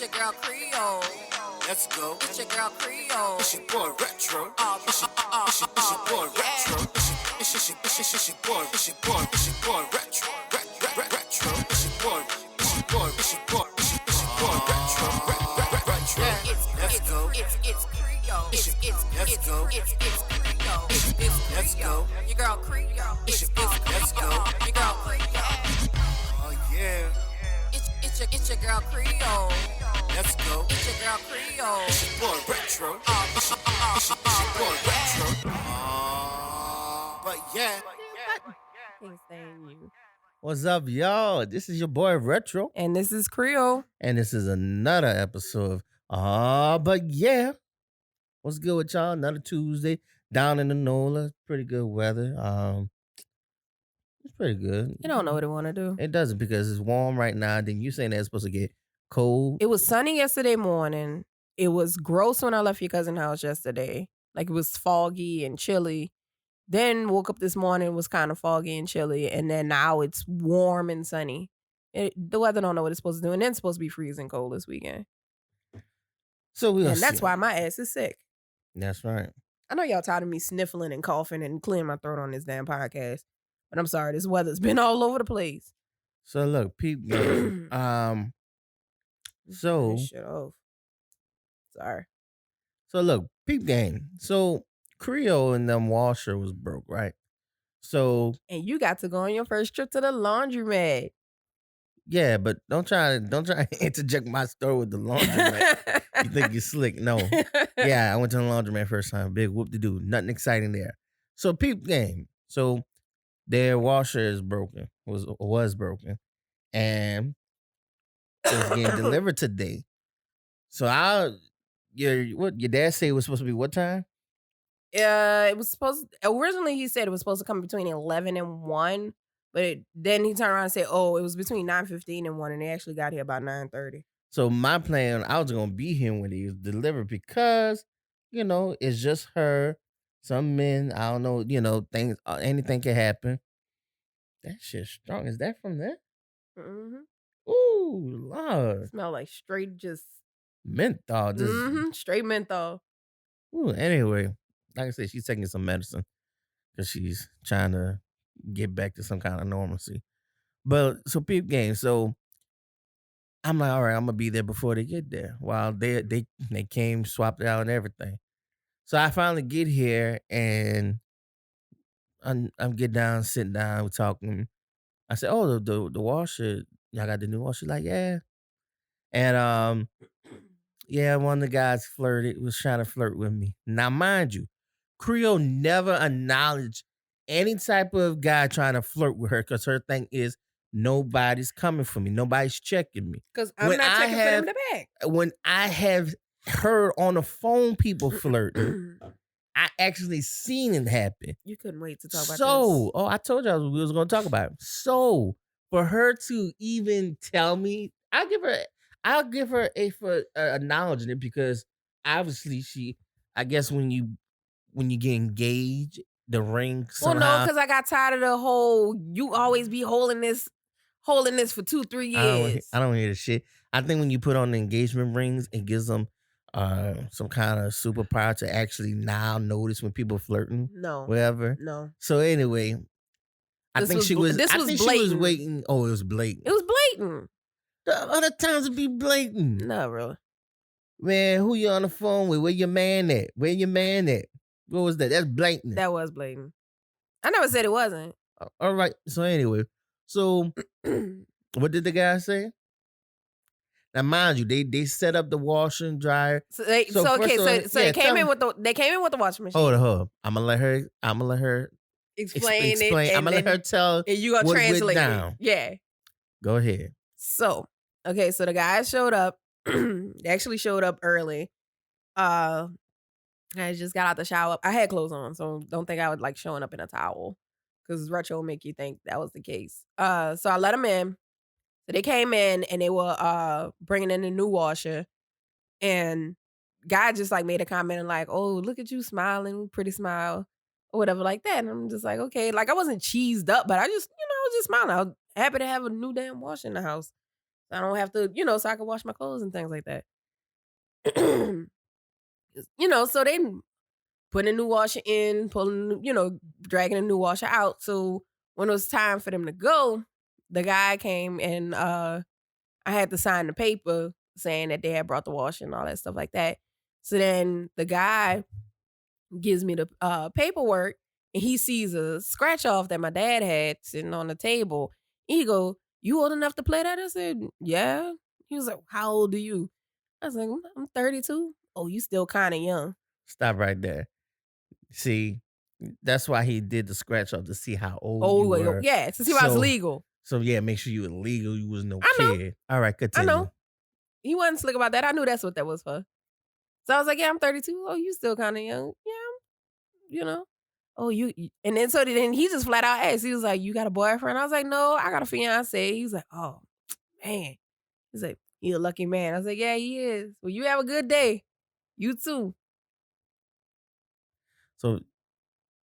It's your girl Creole. Let's go. It's your girl Creole. It's your boy Retro. It's your boy Retro. It's your boy Retro. Retro. It's your boy Retro. Let's go. It's Creole. Let's go. It's Creole. Let's go. Your girl Creole. Let's go. Your girl Creole. Oh yeah. It's your girl Creole. Let's go. It's your girl Creole. It's your boy Retro. It's your boy Retro. But yeah. Can't stand you. What's up, y'all? This is your boy Retro, And this is Creole. and this is another episode of But Yeah. What's good with y'all? Another Tuesday down in the NOLA. Pretty good weather. It's pretty good. You don't know what I want to do. It doesn't because it's warm right now. Then you saying that it's supposed to get cold. It was sunny yesterday morning. It was gross when I left your cousin's house yesterday. Like it was foggy and chilly. Then woke up this morning, it was kind of foggy and chilly. And then now it's warm and sunny. The weather don't know what it's supposed to do. And then it's supposed to be freezing cold this weekend. So we'll And that's see. why my ass is sick. That's right. I know y'all tired of me sniffling and coughing and clearing my throat on this damn podcast. But I'm sorry, this weather's been all over the place. So look, peep game. So Turn this shit off. Sorry. So look, peep game. So Creole and them washer was broke, right? So And you got to go on your first trip to the laundromat. yeah, but don't try to interject my story with the laundromat. You think you're slick? No. Yeah, I went to the laundromat first time. Big whoop to do. Nothing exciting there. So peep game. So their washer is broken. Was broken, and it was getting delivered today. So your dad say it was supposed to be what time? It was originally he said it was supposed to come between 11 and 1, but then he turned around and said, oh, it was between 9:15 and 1, and they actually got here about 9:30. So my plan, I was gonna be here when he was delivered because, it's just her. Some men, I don't know, things, anything can happen. That shit's strong. Is that from there? Mm-hmm. Ooh, Lord. Smell like straight just Menthol. Just, straight menthol. ooh, anyway, like I said, she's taking some medicine because she's trying to get back to some kind of normalcy. But so peep game. So I'm like, all right, I'm gonna be there before they get there. While they came, swapped it out and everything. So I finally get here and I'm get down, sitting down, we're talking. I said, oh, the washer, y'all got the new washer? Like, yeah. And yeah, one of the guys was trying to flirt with me. Now, mind you, Creole never acknowledged any type of guy trying to flirt with her because her thing is nobody's coming for me. Nobody's checking me. Because I'm not checking for them to back. When I have heard on the phone people flirting, I actually seen it happen. You couldn't wait to talk about So, I told y'all we was going to talk about it. So, for her to even tell me, I'll give her a for acknowledging it because obviously I guess when you get engaged, the ring somehow. Well, no, because I got tired of the whole, you always be holding this for 2-3 years. I don't hear the shit. I think when you put on the engagement rings, it gives them some kind of superpower to actually now notice when people flirting. No. Whatever. No. So anyway, I think she was waiting. Oh, it was blatant. It was blatant. The other times it'd be blatant. No, really. Man, who you on the phone with? Where your man at? Where your man at? What was that? That's blatant. That was blatant. I never said it wasn't. All right. So anyway, what did the guy say? Now, mind you, they set up the washer and dryer. So they came in with the washing machine. Hold on. I'm gonna let her explain it. I'm gonna let her tell. And you gonna translate it. Yeah. Go ahead. So, okay, so the guys showed up. They actually showed up early. I just got out the shower. I had clothes on, so don't think I would like showing up in a towel because Retro will make you think that was the case. So I let them in. So they came in and they were bringing in the new washer, and guy just like made a comment and like, "Oh, look at you smiling, pretty smile," or whatever like that. And I'm just like, okay, like I wasn't cheesed up, but I just, I was just smiling. I was happy to have a new damn washer in the house. I don't have to, so I can wash my clothes and things like that. So they putting a new washer in, dragging a new washer out. So when it was time for them to go, the guy came and I had to sign the paper saying that they had brought the washer and all that stuff like that. So then the guy gives me the paperwork and he sees a scratch off that my dad had sitting on the table. He go, "You old enough to play that?" I said, "Yeah." He was like, "How old are you?" I was like, "I'm 32." "Oh, you still kind of young." Stop right there. See, that's why he did the scratch off to see how old Oh, you wait, were. yeah, to see if I was legal. So yeah, make sure you were legal. You was no I know, kid. All right, I continue. know. He wasn't slick about that. I knew that's what that was for. So I was like, "Yeah, I'm 32." "Oh, you still kind of young." "Yeah, you know." "Oh, and then then he just flat out asked. He was like, "You got a boyfriend?" I was like, "No, I got a fiance." He was like, "Oh, man." He's like, "You a lucky man." I was like, "Yeah, he is." "Well, you have a good day. You too." So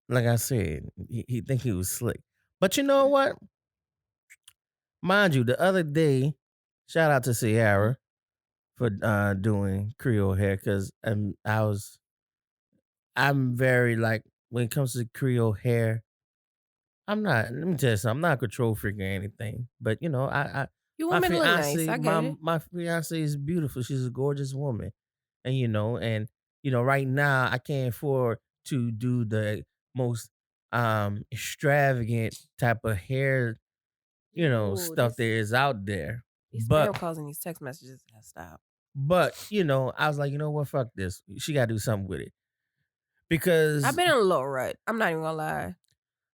like I said, he think he was slick. But you know what? Mind you, the other day, shout out to Sierra for doing Creole hair because I'm very like when it comes to Creole hair, I'm not. Let me tell you something. I'm not a control freak or anything, but You my want me to look nice. fiance, I get my it. my fiance is beautiful. She's a gorgeous woman, and right now I can't afford to do the most extravagant type of hair, Ooh, stuff there is out there. these But spam calls and these text messages gotta stop. I was like, you know what, fuck this. She got to do something with it I've because been in a little rut. I'm not even gonna lie.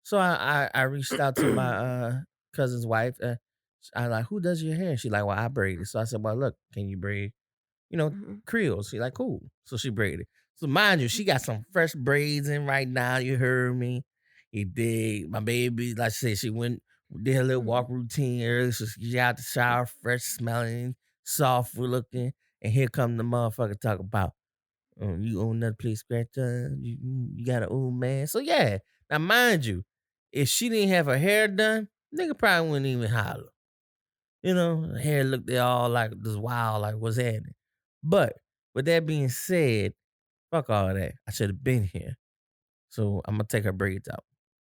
so I reached out to my cousin's wife. I like, who does your hair? She like, well, I braid it. So I said, well, look, can you braid, Mhm. Creole? She like, cool. So she braided. So mind you, she got some fresh braids in right now. You heard me. He did. My baby, like I said, she did her little Mhm. walk routine early. So she got out the shower, fresh smelling, soft looking. And here come the motherfucker talk about, you own another place scratch you got an old man. So yeah. Now mind you, if she didn't have her hair done, nigga probably wouldn't even holler. Her hair looked there all like this wild, like what's happening. But with that being said, fuck all that. I should have been here. So I'm gonna take her braids out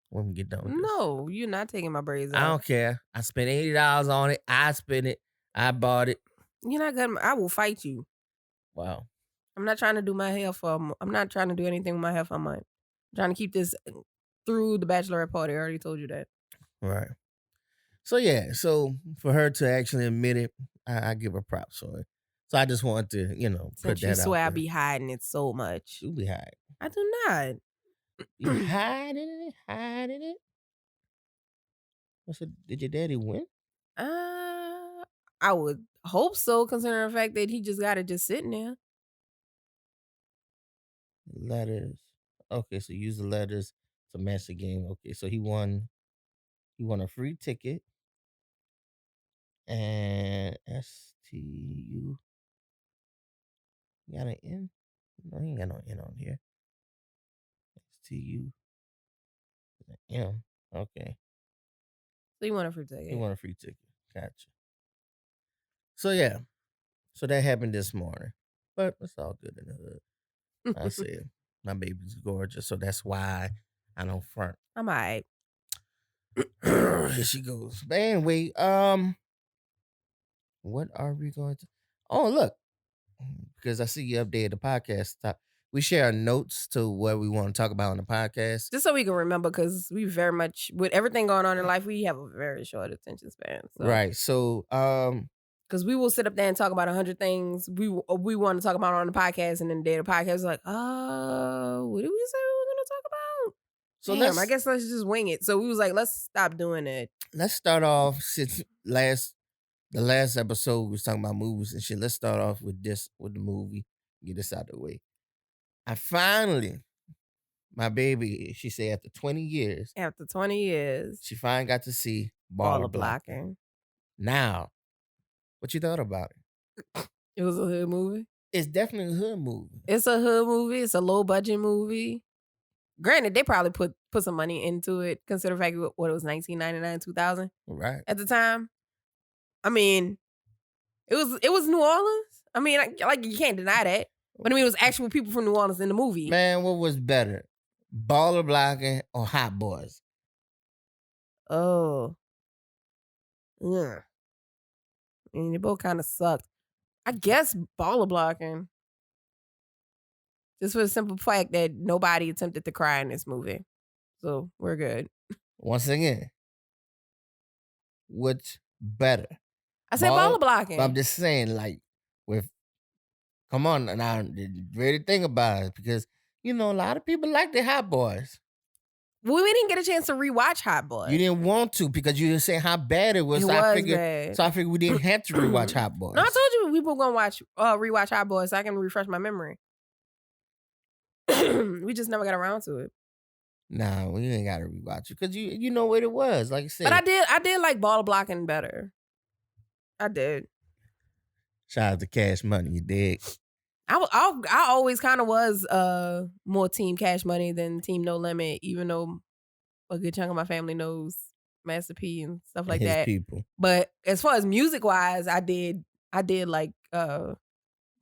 when we get done with this. No, you're not taking my braids I out. don't care. I spent $80 on it. I spent it. I bought it. You're not gonna I will fight you. Wow. I'm not trying to do my hair I'm not trying to do anything with my hair for a month. I'm trying to keep this through the bachelorette party. I already told you that. Right. So yeah, so for her to actually admit it, I give her props for it. So I just wanted to, put Since you that out swear I there. be hiding it so much. You be hiding. I do not. You hiding it. I said, did your daddy win? Uh, I would hope so, considering the fact that he just got it just sitting there. Letters. Okay, so use the letters to match the game. Okay, so he won. He won a free ticket and STU. You got an N? No, he ain't got no N on here. STU. M. Okay, So you want a fruit he ticket? won a free ticket. Gotcha. So yeah, so that happened this morning, but it's all good in the hood. I said my baby's gorgeous, so that's why I don't front. I'm alright. Here she goes. But anyway, what are we going to? Oh, look, because I see you updated the podcast. We share our notes to what we want to talk about on the podcast. Just so we can remember, because we very much, with everything going on in life, we have a very short attention span. So. Right. So, Because we will sit up there and talk about 100 things we want to talk about on the podcast, and then the day of the podcast is like, what did we say we were going to talk about? so Damn, I guess let's just wing it. So we was like, let's stop doing it. let's start off since the last episode we was talking about movies and shit. Let's start off with the movie. Get this out of the way. I finally, my baby, she said after 20 years, After 20 years, she finally got to see Baller Baller Blockin. Blocking. Now, what you thought about it? It was a hood movie. It's definitely a hood movie. It's a hood movie. It's a low budget movie. Granted, they probably put some money into it, consider the fact what it was, 1999, 2000 Right. at the time. I mean, It was New Orleans. I mean, like you can't deny that. But I mean, it was actual people from New Orleans in the movie. Man, what was better? Baller Blockin or Hot Boys? Oh, yeah. I mean, they both kind of sucked. I guess Baller Blocking. Just for the simple fact that nobody attempted to cry in this movie. So we're good. Once again, what's better? I said Baller Blocking. But I'm just saying, like, come on now, really think about it, because a lot of people like the Hot Boys. Well, we didn't get a chance to rewatch Hot Boys. You didn't want to because you were saying how bad it was. It so was I figured, bad. So I figured we didn't have to rewatch Hot Boys. No, I told you we were gonna rewatch Hot Boys so I can refresh my memory. We just never got around to it. Nah, we ain't got to rewatch it because you know what it was. Like I said, but I did like Baller Blocking better. I did. Shout out to Cash Money, you dig? I always kind of was more Team Cash Money than Team No Limit, even though a good chunk of my family knows Master P and stuff like His that. people. But as far as music wise, I did like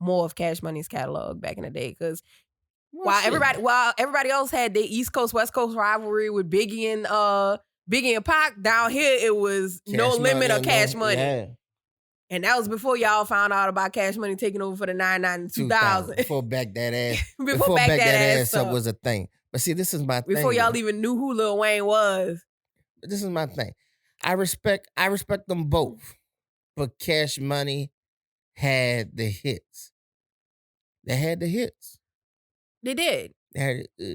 more of Cash Money's catalog back in the day because while everybody else had their East Coast West Coast rivalry with Biggie and Pac, down here it was Cash No Limit Money or Cash Money. Yeah. And that was before y'all found out about Cash Money taking over for the 99 and 2000. Before back that ass. Before back that ass up was a thing. But see, this is my thing. Before y'all even knew who Lil Wayne was. This is my thing. I respect them both. But Cash Money had the hits. They had the hits. They did.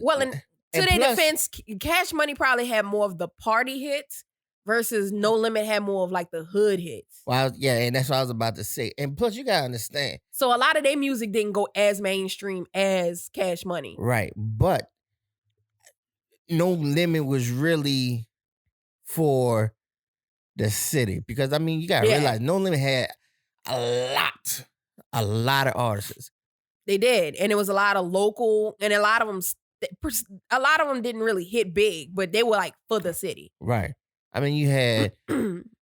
Well, to their plus, defense, Cash Money probably had more of the party hits versus No Limit had more of like the hood hits. Well, yeah, and that's what I was about to say. And plus, you gotta understand. So a lot of their music didn't go as mainstream as Cash Money. Right. But No Limit was really for the city. Because, I mean, you gotta realize No Limit had a lot of artists. They did. And it was a lot of local, and a lot of them didn't really hit big, but they were like for the city. Right. I mean, you had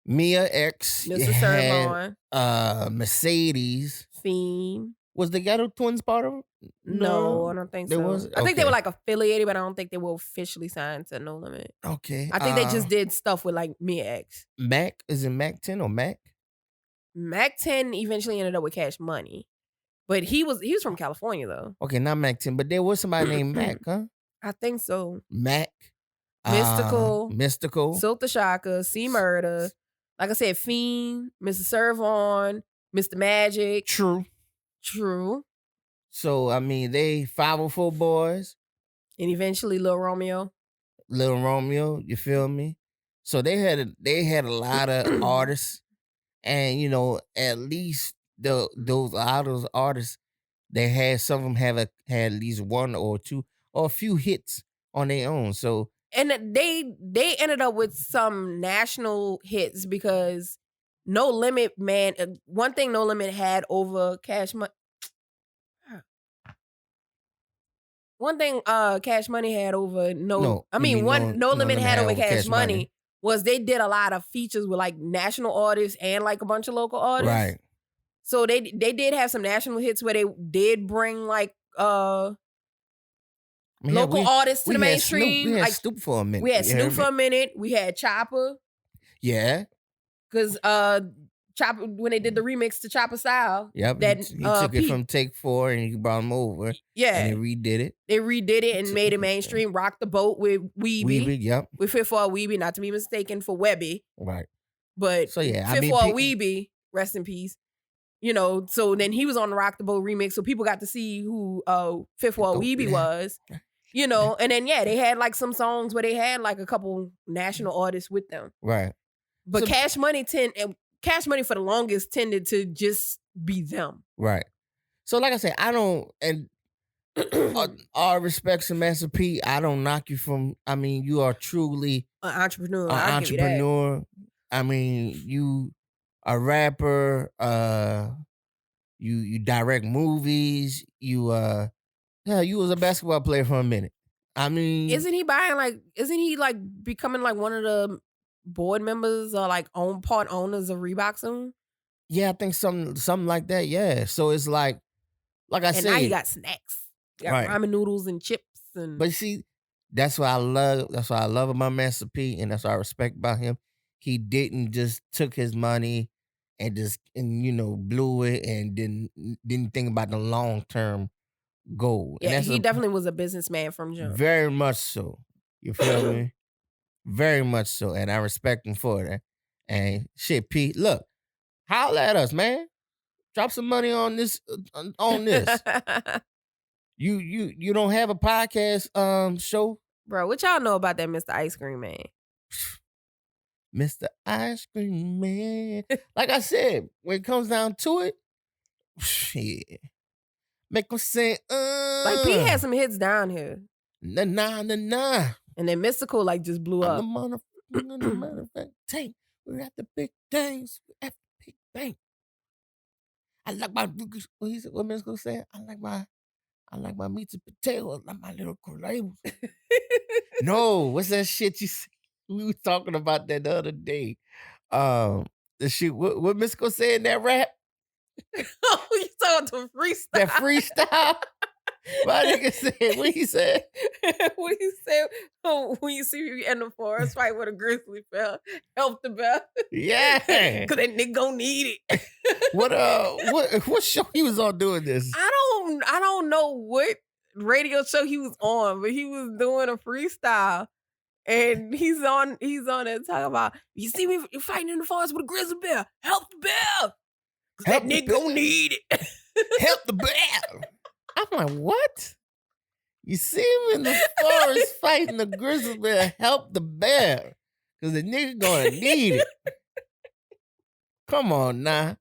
Mia X, Mr. Servon, Mercedes, Fiend. Was the Ghetto Twins part of it? No, I don't think so. I think they were like affiliated, but I don't think they were officially signed to No Limit. Okay. I think they just did stuff with like Mia X. Mac, is it Mac 10 or Mac? Mac 10 eventually ended up with Cash Money. But he was from California though. Okay, not Mac 10, but there was somebody named Mac, huh? I think so. Mac. Mystical. Silk the Shocker, C Murder. Like I said, Fiend, Mr. Servon, Mr. Magic. True. So, I mean, they 504 boys. And eventually Lil Romeo, you feel me? So they had a lot of artists. And, at least those artists, they had some of them had at least one or two or a few hits on their own. So and they ended up with some national hits because No Limit, man. One thing No Limit had over Cash Money. One thing Cash Money had over No Limit had over Cash Money was they did a lot of features with like national artists and like a bunch of local artists. Right. So they did have some national hits where they did bring like local artists to the mainstream. We had Snoop for a minute. We had Snoop for a minute. We had Chopper. Yeah. Because Chopper, when they did the remix to Chopper Style. Yep. That, he took it from Take 4 and he brought him over. Yeah. And they redid it. They redid it and made it mainstream. Rock the Boat with Weeby. Yep. With Fit for a Weeby, not to be mistaken for Webby. Right. But so yeah, Fit for a Weeby, rest in peace. So then he was on the Rock the Boat remix, so people got to see who Fit for a Weeby was. And then they had like some songs where they had like a couple national artists with them. Right. But Cash Money for the longest tended to just be them. Right. So like I said, I don't, and all respects to Master P, I don't knock you from, I mean, you are truly an entrepreneur. I mean, you a rapper, you direct movies, you was a basketball player for a minute. I mean, isn't he becoming like one of the board members or like part owners of Reebok soon? Yeah, I think something like that. Yeah. So it's like I And now you said, got snacks. You got right. ramen noodles and chips and But see, that's what I love. That's what I love about Master P, and that's what I respect about him. He didn't just took his money and just blew it and didn't think about the long term goal. And yeah, that's he a definitely was a businessman from jump. very much so. You feel me? Very much so. And I respect him for that. And shit, Pete, look, holla at us, man. Drop some money on this on this. You don't have a podcast show? Bro, what y'all know about that Mr. Ice Cream Man? Mr. Ice Cream Man. Like I said, when it comes down to it, shit. Make them say, Like P had some hits down here. nah, nah, nah, nah. And then Mystical like just blew I'm up. the motherfucking tank. We're at the big things. We're at the big thing. I like my what Mystical said? I like my meats and potatoes, like my little labels. No, what's that shit you said? We were talking about that the other day. The shit, what Mystical said in that rap? Oh, you talking to freestyle? That freestyle? My nigga said, what he said? What he said? Oh, when you see me in the forest fight with a grizzly bear, help the bear. Yeah. Cause that nigga gonna need it. What show he was on doing this? I don't know what radio show he was on, but he was doing a freestyle. And he's on there talking about, you see me fighting in the forest with a grizzly bear, help the bear. Cause that nigga gonna need it. Help the bear. I'm like, what? You see him in the forest fighting the grizzly bear, help the bear. Cause the nigga gonna need it. Come on now.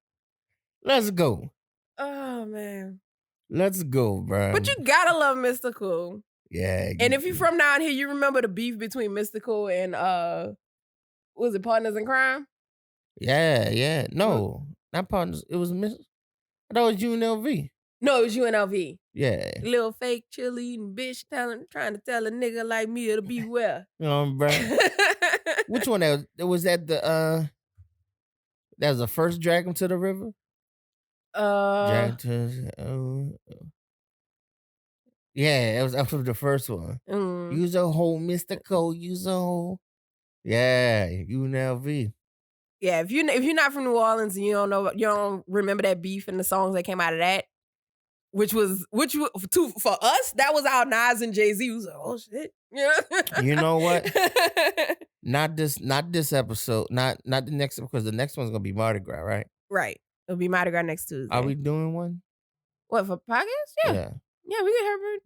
Let's go. Oh man. Let's go, bro. But you gotta love Mystical. Yeah. And if you're from down here, you remember the beef between Mystical and was it Partners in Crime? Yeah. No, not partners. It was I thought it was UNLV. No, it was UNLV. Yeah. Little fake chill eating bitch trying to tell a nigga like me to beware. You know, bro. Which one that was that the that was the first Drag 'Em to the River? Drag to yeah, that was the first one. Use a whole Mystical, use a whole. Yeah, UNLV. Yeah, if you're not from New Orleans and you don't remember that beef and the songs that came out of that, which was for us, that was our Nas and Jay-Z. Was like, oh shit. Yeah. You know what? Not this episode, not the next, because the next one's gonna be Mardi Gras, right? Right. It'll be Mardi Gras next Tuesday. Are we doing one? What, for podcast? Yeah. Yeah, we get Herbert.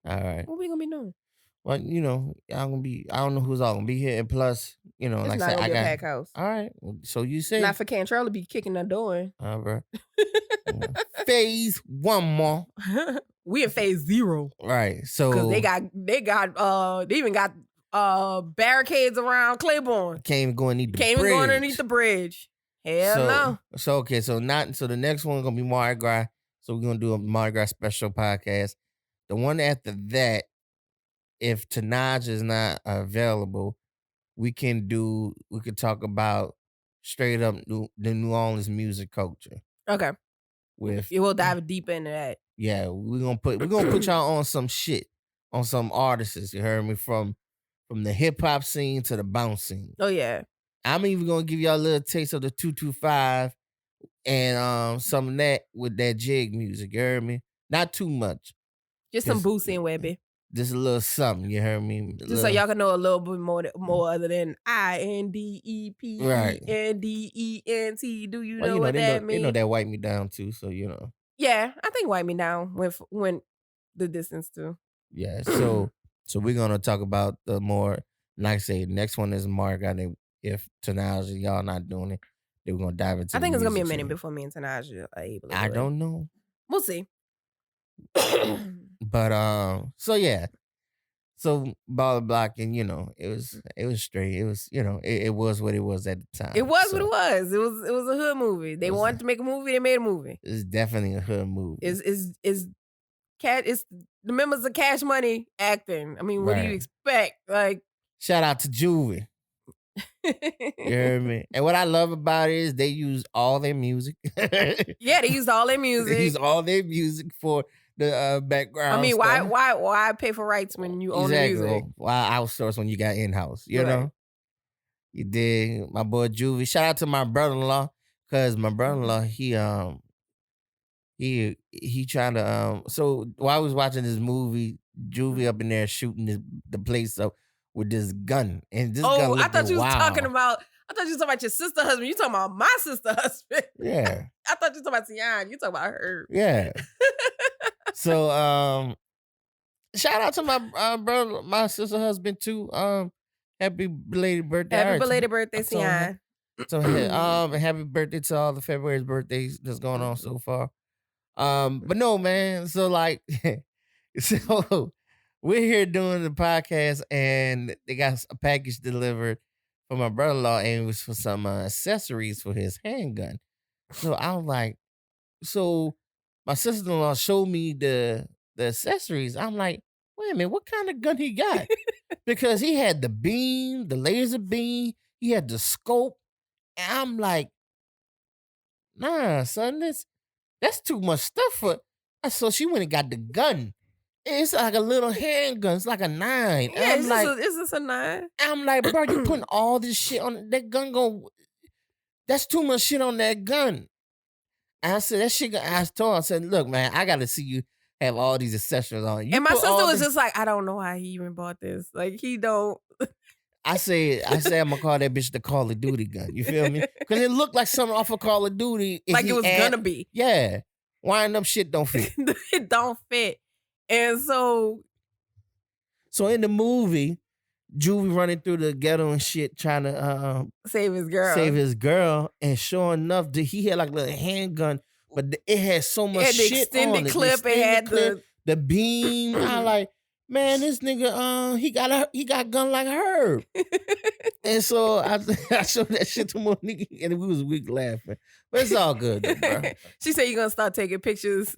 All right. What we gonna be doing? Well, I don't know who's all gonna be here. And plus, It's like not I said, gonna I be a got. pack house. All right. So you say Not for Cantrell to be kicking the door in. All right. Phase one more. We in phase 0. Right. So because they even got barricades around Claiborne. Can't even go underneath the bridge. Can't even go underneath the bridge. Hell no. So okay, so the next one's gonna be Mardi Gras. So we're gonna do a Mardi Gras special podcast. The one after that, if Tanaj is not available, we can talk about straight up the New Orleans music culture. Okay. We'll dive deep into that. Yeah, we're gonna put y'all on some shit, on some artists. You heard me, from the hip hop scene to the bounce scene. Oh yeah. I'm even gonna give y'all a little taste of the 225 and some of that with that jig music. You heard me? Not too much. Just some Boosie and Webby. Just a little something. You heard me? So y'all can know a little bit more other than INDEPENDENT. Do you know what that means? They know that Wipe Me Down too. So Yeah, I think Wipe Me Down went the distance too. Yeah. So we're gonna talk about the more, like I say, next one is Margaret. If Tanaj y'all not doing it, then we're gonna dive into. I think it's gonna be a minute before me and Tanaj are able to. I don't know. We'll see. But so yeah. So Baller Blockin, it was straight. It was, it was what it was at the time. It was what it was. It was a hood movie. They wanted to make a movie, they made a movie. It's definitely a hood movie. It's the members of Cash Money acting. I mean, what do you expect? Like, shout out to Juvie. You hear me? And what I love about it is they use all their music. Yeah, they used all their They music. use all their music for the I background mean, stuff. why pay for rights when you own the music? Exactly. Why outsource when you got in-house, you Right. know? You dig? My boy Juvie. Shout out to my brother-in-law, because my brother-in-law, he trying to so while I was watching this movie, Juvie up in there shooting the place up with this gun. And this gun Oh, I looking thought you was talking wild. about. I thought you was talking about your sister husband. You talking about my sister husband. Yeah. I thought you was talking about Tian. You talking about her. Yeah. So shout out to my brother, my sister husband too. Happy belated birthday. Happy All right, belated birthday, I told him. Tian. So happy birthday to all the February's birthdays that's going on so far. But no, man. So like, so we're here doing the podcast, and they got a package delivered for my brother-in-law, and it was for some accessories for his handgun. So I was like, so my sister-in-law showed me the accessories. I'm like, wait a minute, what kind of gun he got? Because he had the beam, the laser beam, he had the scope, and I'm like, nah, son, that's too much stuff for. So she went and got the gun. It's like a little handgun. It's like a 9. And Yeah, I'm like, is this a 9? I'm like, bro, you putting all this shit on that gun? That's too much shit on that gun. And I said, that shit. I told her, I said, look, man, I got to see you have all these accessories on. You And my put sister all was this- just like, I don't know why he even bought this. Like, he don't. I say I'm gonna call that bitch the Call of Duty gun. You feel me? Because it looked like something off of Call of Duty. Like it was gonna be. Yeah. Wind up shit don't fit. It don't fit. And so in the movie, Juvie running through the ghetto and shit, trying to save his girl. And sure enough, he had like a little handgun, but it had so much It had the shit extended on it. clip. It had the beam. I like, man, this nigga, he got a gun like her. And so I showed that shit to Monique, and we was weak laughing. But it's all good, though, bro. She said you're gonna start taking pictures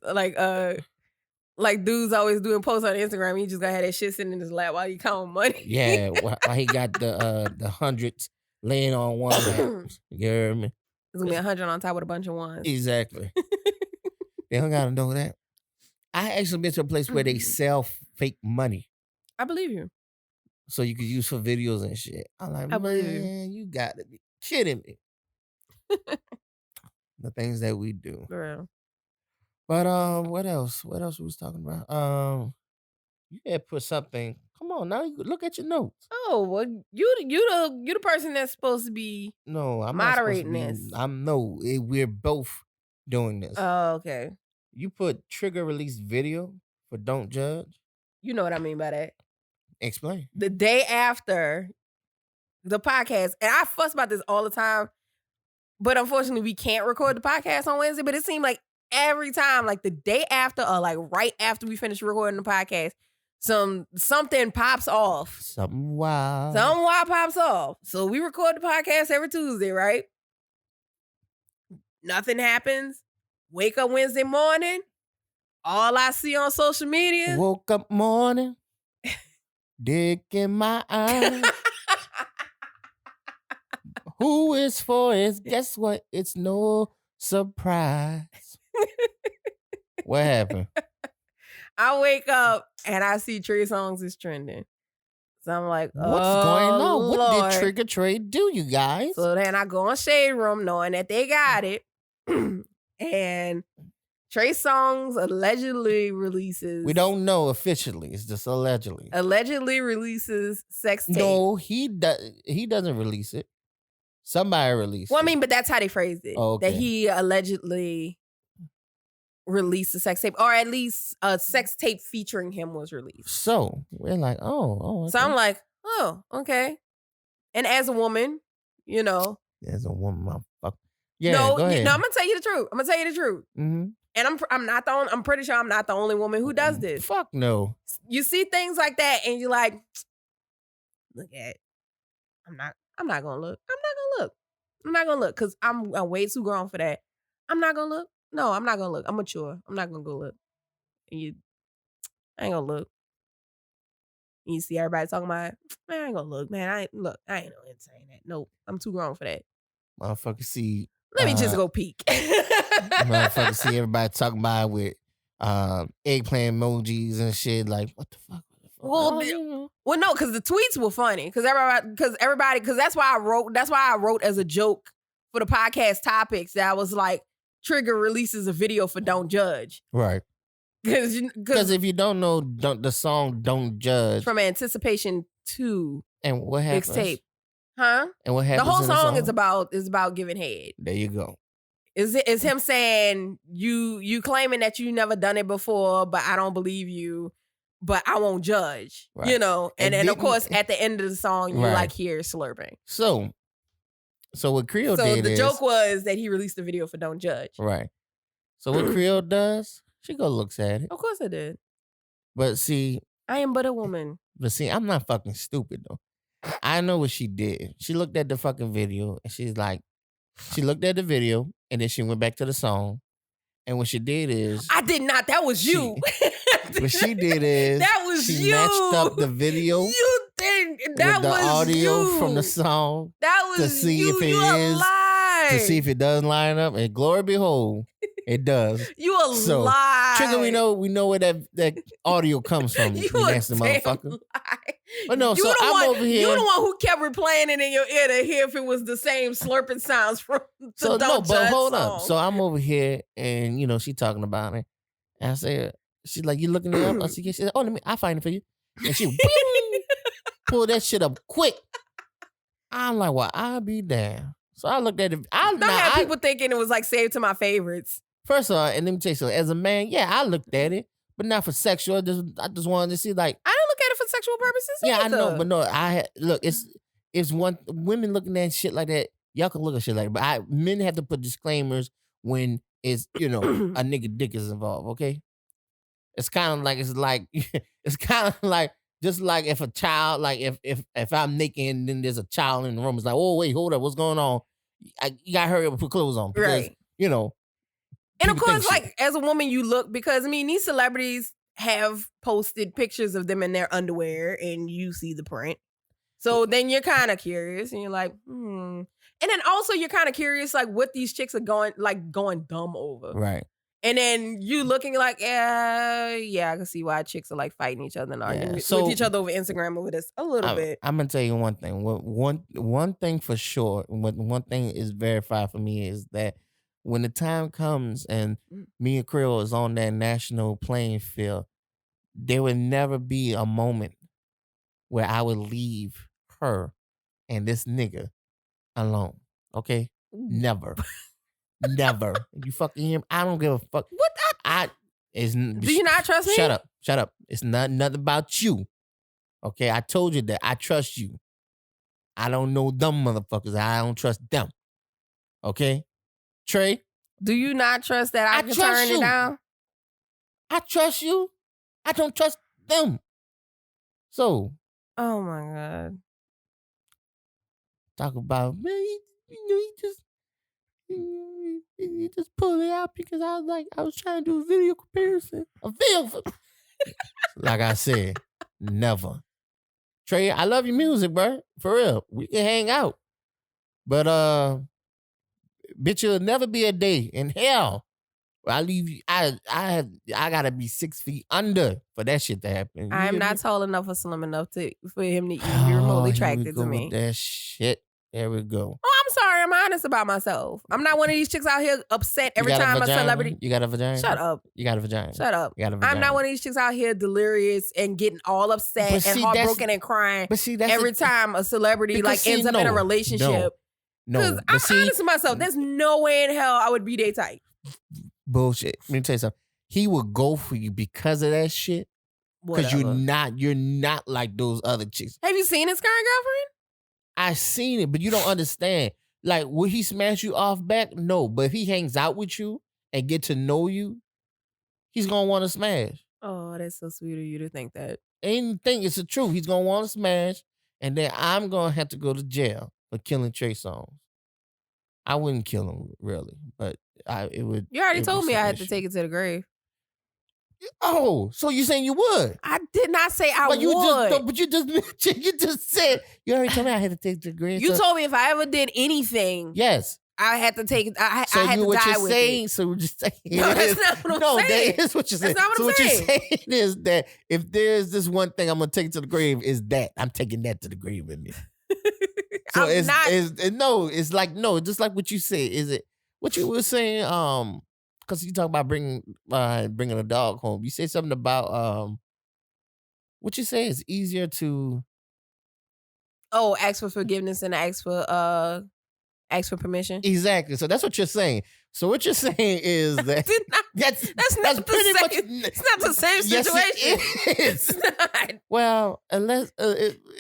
like dudes always doing posts on Instagram. You just gotta have that shit sitting in his lap while you counting money. Yeah, while he got the hundreds laying on one lap. You hear me? It's gonna be 100 on top with a bunch of ones. Exactly. They don't gotta know that. I actually been to a place where they sell fake money, I believe you. so you could use for videos and shit. I'm like, I believe you. man, you gotta be kidding me. The things that we do. For real. But what else? What else we was talking about? You had put something. Come on, now you look at your notes. Oh, well, you the person that's supposed to be. No, I'm not supposed to moderating be. this. We're both doing this. Oh, okay. You put trigger release video for Don't Judge. You know what I mean by that. Explain. The day after the podcast, and I fuss about this all the time, but unfortunately we can't record the podcast on Wednesday, but it seemed like every time, like the day after or like right after we finish recording the podcast, something pops off. Something wild. Something wild pops off. So we record the podcast every Tuesday, right? Nothing happens. Wake up Wednesday morning. All I see on social media. Woke up morning, dick in my eye. Who is for is? Guess what? It's no surprise. What happened? I wake up and I see Trey Songz is trending. So I'm like, What's going on? What Lord. did Trigger Trade do, you guys? So then I go on Shade Room knowing that they got it. And Trey Songz allegedly releases. We don't know officially. It's just allegedly. Allegedly releases sex tape. No, he doesn't release it. Somebody released Well, I it. mean, but that's how they phrased it. Oh, okay. That he allegedly released a sex tape, or at least a sex tape featuring him was released. So we're like, oh. So Okay. I'm like, oh, okay. And as a woman, you know, There's a woman, motherfucker. Yeah, no, go ahead. no, I'm gonna tell you the truth. I'm gonna tell you the truth. Mm-hmm. And I'm not the only, I'm pretty sure I'm not the only woman who does this. Fuck no. You see things like that, and you're like, look at. I'm not gonna look. I'm not gonna look because I'm way too grown for that. I'm not gonna look. No, I'm not gonna look. I'm mature. I'm not gonna go look. And I ain't gonna look. And you see everybody talking about, man, I ain't gonna look, man. I ain't no insane that. Nope, I'm too grown for that. Motherfucker see. Let me just go peek. Motherfucker see everybody talking about it with eggplant emojis and shit. Like, what the fuck? Well, no, because the tweets were funny. Because that's why I wrote as a joke for the podcast topics that I was like, Trigger releases a video for Don't Judge. Right. Because if you don't know the song Don't Judge. From Anticipation 2. And what happens? Mixtape. Huh? And what happens? The whole song is about giving head. There you go. Is him saying, you claiming that you never done it before, but I don't believe you. But I won't judge, right. You know? And then, of course, at the end of the song, you like hear slurping. So what Creole did the joke was that he released the video for Don't Judge. Right. So what Creole does, she go looks at it. Of course I did. But see. I am but a woman. But see, I'm not fucking stupid, though. I know what she did. She looked at the fucking video, and she's like, she looked at the video, and then she went back to the song. And what she did is... I did not. That was you. What she did is that was she you. matched up the video you did. That with the was audio you. from the song that was to see you. if it you is lie. To see if it does line up. And glory behold, it does. You a lie. Trigger, we know where that audio comes from. You nasty motherfucker. Lie. But no, so I'm over here. You're the one who kept replaying it in your ear to hear if it was the same slurping sounds from the So Don't no, Judge but hold song. up. So I'm over here, and she talking about it. And I said, she's like, you looking it up? I said, yeah. She said, oh, I'll find it for you. And she pull that shit up quick. I'm like, well, I'll be damn. So I looked at it. Don't have people thinking it was like saved to my favorites. First of all, and let me tell you something. As a man, yeah, I looked at it, but not for sexual. I just wanted to see, like, I don't look at it for sexual purposes. Yeah, either. I know, but no, look. It's one women looking at shit like that. Y'all can look at shit like that, but men have to put disclaimers when it's a nigga dick is involved. Okay, it's kind of like it's kind of like just like if a child, like if I'm naked and then there's a child in the room, it's like, oh wait, hold up, what's going on? You gotta hurry up and put clothes on, because, right? And of course, like, as a woman, you look, because, I mean, these celebrities have posted pictures of them in their underwear and you see the print. So then you're kind of curious and you're like, And then also you're kind of curious, like, what these chicks are going dumb over. Right. And then you looking like, yeah, I can see why chicks are like fighting each other and arguing with each other over Instagram over this a little bit. I'm going to tell you one thing. One thing for sure, one thing is verified for me is that when the time comes and me and Creole is on that national playing field, there would never be a moment where I would leave her and this nigga alone. Okay? Never. Never. You fucking hear me? I don't give a fuck. What? Do you not trust me? Shut up. It's nothing about you. Okay? I told you that. I trust you. I don't know them motherfuckers. I don't trust them. Okay? Trey? Do you not trust that I can turn it down? I trust you. I don't trust them. So. Oh my God. Talk about, man, he just pulled it out because I was trying to do a video comparison. Like I said, never. Trey, I love your music, bro. For real. We can hang out. But bitch, it'll never be a day in hell where I leave you. I gotta be 6 feet under for that shit to happen. I am not tall enough or slim enough for him to even be remotely attracted to me. With that shit. There we go. Oh, I'm sorry. I'm honest about myself. I'm not one of these chicks out here upset every time a celebrity. You got a vagina? Shut up. You got a vagina? Shut up. You got a vagina. I'm not one of these chicks out here delirious and getting all upset and heartbroken and crying. But see, that's every time a celebrity ends up in a relationship. No. Because I'm honest with myself. There's no way in hell I would be their type. Bullshit. Let me tell you something. He would go for you because of that shit. Because you're not like those other chicks. Have you seen his current girlfriend? I seen it, but you don't understand. Like, will he smash you off back? No. But if he hangs out with you and get to know you, he's going to want to smash. Oh, that's so sweet of you to think that. And think it's the truth. He's going to want to smash, and then I'm going to have to go to jail for killing Trey Songz. I wouldn't kill him, really, but it would. You already told me I had to take it to the grave. Oh, so you saying you would? I did not say I But would. you just mentioned, you just said, you already told me I had to take the grade. You told me if I ever did anything, yes. I had to take. I So had you to what die you're with saying? it. So we're just saying. No, that's not what I'm saying. that is what you're saying. That's not what so I'm what saying. you're saying is that if there's this one thing I'm gonna take to the grave, is that I'm taking that to the grave with me. So I'm not. It's like no, just like what you said. Is it what you were saying? Because you talk about bringing a dog home. You say something about what you say is easier to. Oh, ask for forgiveness and ask for permission. Exactly. So that's what you're saying. So what you're saying is that That's not pretty the much. same. It's not the same Yes, situation. it is. It's not. Well, unless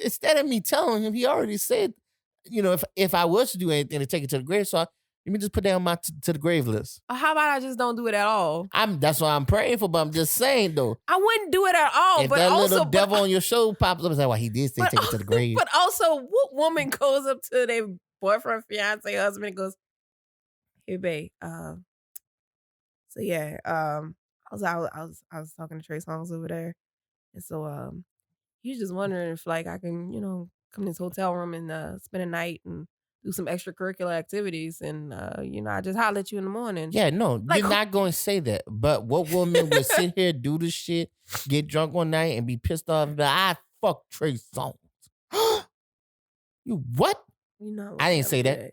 instead of me telling him, he already said, if I was to do anything to take it to the grave, so let me just put that on my to the grave list. How about I just don't do it at all? That's what I'm praying for, but I'm just saying though. I wouldn't do it at all. If but that also, little devil on your show pops up and says, "Well, he did say take it to the grave," But also, what woman goes up to their boyfriend, fiance, husband, and goes, "Hey, babe, so yeah, I was talking to Trey Songz over there, and so he was just wondering if like I can come to this hotel room and spend a night and do some extracurricular activities, and I just holler at you in the morning." Yeah, no, Like, you're not going to say that. But what woman would sit here, do this shit, get drunk one night, and be pissed off and be like, I fuck Trey Songz. You what? I didn't say that.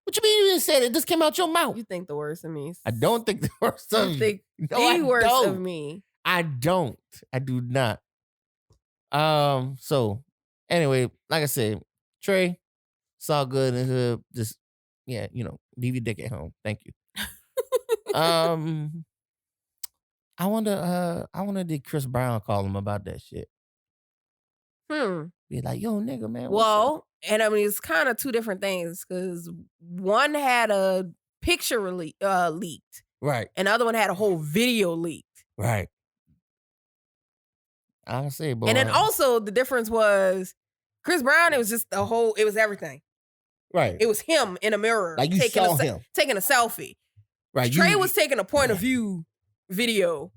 What you mean you didn't say that? It just came out your mouth. You think the worst of me. I don't think the worst of You you. think No, the I worst don't. of me. I don't. I do not. So anyway, like I said, Trey, it's all good in the hood. Just leave your dick at home. Thank you. I wonder did Chris Brown call him about that shit? Be like, yo, nigga, man. Well, and I mean it's kind of two different things because one had a picture leaked, right, and the other one had a whole video leaked, right. I say, boy. And then also the difference was Chris Brown. It was just it was everything. Right. It was him in a mirror, like you saw him taking a selfie. Right. Trey was taking a point of view video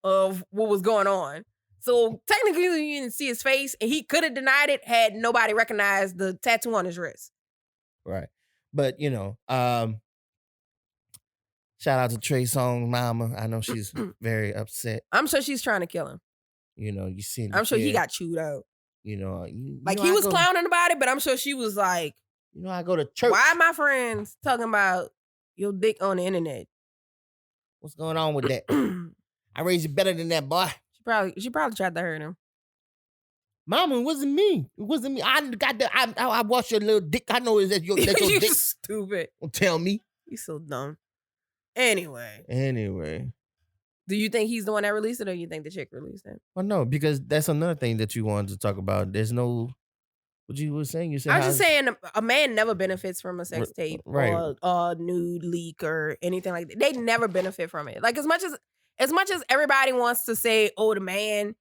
of what was going on. So technically you didn't see his face, and he could have denied it had nobody recognized the tattoo on his wrist. Right. But shout out to Trey Songz mama. I know she's very upset. I'm sure she's trying to kill him. You see. I'm sure he got chewed out. He was clowning about it, but I'm sure she was like, I go to church. Why my friends talking about your dick on the internet? What's going on with that? I raised you better than that, boy. She probably tried to hurt him. Mama, it wasn't me. It wasn't me. I watched your little dick. I know that's your dick. You stupid. Don't tell me. You so dumb. Anyway. Do you think he's the one that released it, or you think the chick released it? Well, no, because that's another thing that you wanted to talk about. There's no. What you were saying? You said I'm just saying a man never benefits from a sex tape or a nude leak or anything like that. They never benefit from it. Like as much as everybody wants to say, oh, the man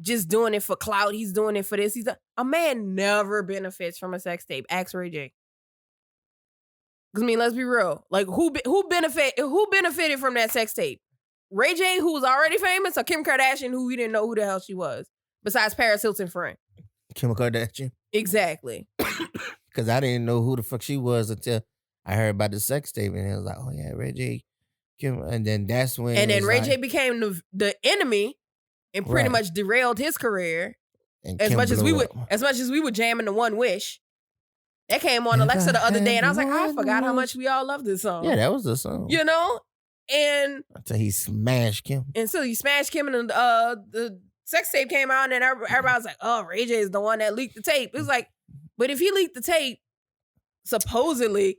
just doing it for clout, he's doing it for this. A man never benefits from a sex tape. Ask Ray J. Because I mean, let's be real. Like who benefited from that sex tape? Ray J, who was already famous, or Kim Kardashian, who we didn't know who the hell she was, besides Paris Hilton's friend? Kim Kardashian. Exactly. Because I didn't know who the fuck she was until I heard about the sex tape, and it was like, oh yeah, Ray J, Kim, and then that's when. And then Ray J became the enemy, and pretty much derailed his career. And as much as we were jamming the One Wish, that came on Alexa the other day, and I was like, I forgot how much we all love this song. Yeah, that was the song. And until he smashed Kim. And so he smashed Kim, and the sex tape came out, and everybody was like, oh, Ray J is the one that leaked the tape. It was like, but if he leaked the tape, supposedly,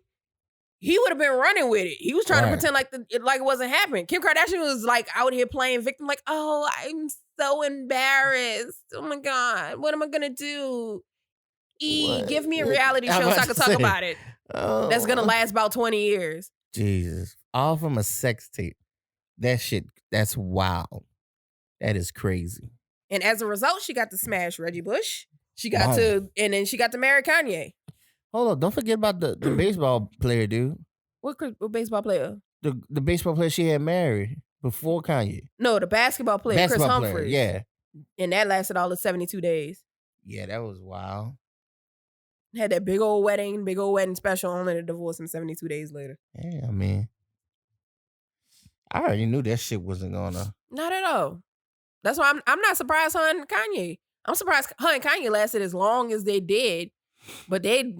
he would have been running with it. He was trying to pretend like it wasn't happening. Kim Kardashian was like out here playing victim, like, oh, I'm so embarrassed. Oh my God, what am I gonna do? Give me a reality show so I can talk about it. Oh. That's gonna last about 20 years. Jesus. All from a sex tape. That shit, that's wild. That is crazy. And as a result, she got to smash Reggie Bush. And then she got to marry Kanye. Hold on, don't forget about the baseball player, dude. What baseball player? The baseball player she had married before Kanye. No, the basketball player, Chris Basketball player, Humphries. yeah. And that lasted all of 72 days. Yeah, that was wild. Had that big old wedding special, only to divorce him 72 days later. Yeah, I mean, I already knew that shit wasn't gonna. Not at all. That's why I'm not surprised her and Kanye. I'm surprised her and Kanye lasted as long as they did. But they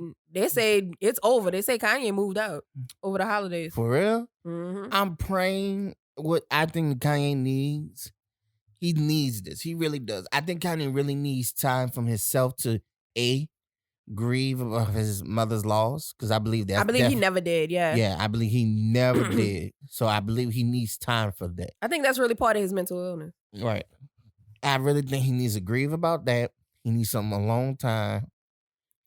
say it's over. They say Kanye moved out over the holidays. For real? Mm-hmm. I'm praying what I think Kanye needs. He needs this. He really does. I think Kanye really needs time from himself to grieve about his mother's loss, because I believe that. I believe he never did. Yeah. Yeah, I believe he never did. So I believe he needs time for that. I think that's really part of his mental illness. Right. I really think he needs to grieve about that. He needs something alone time.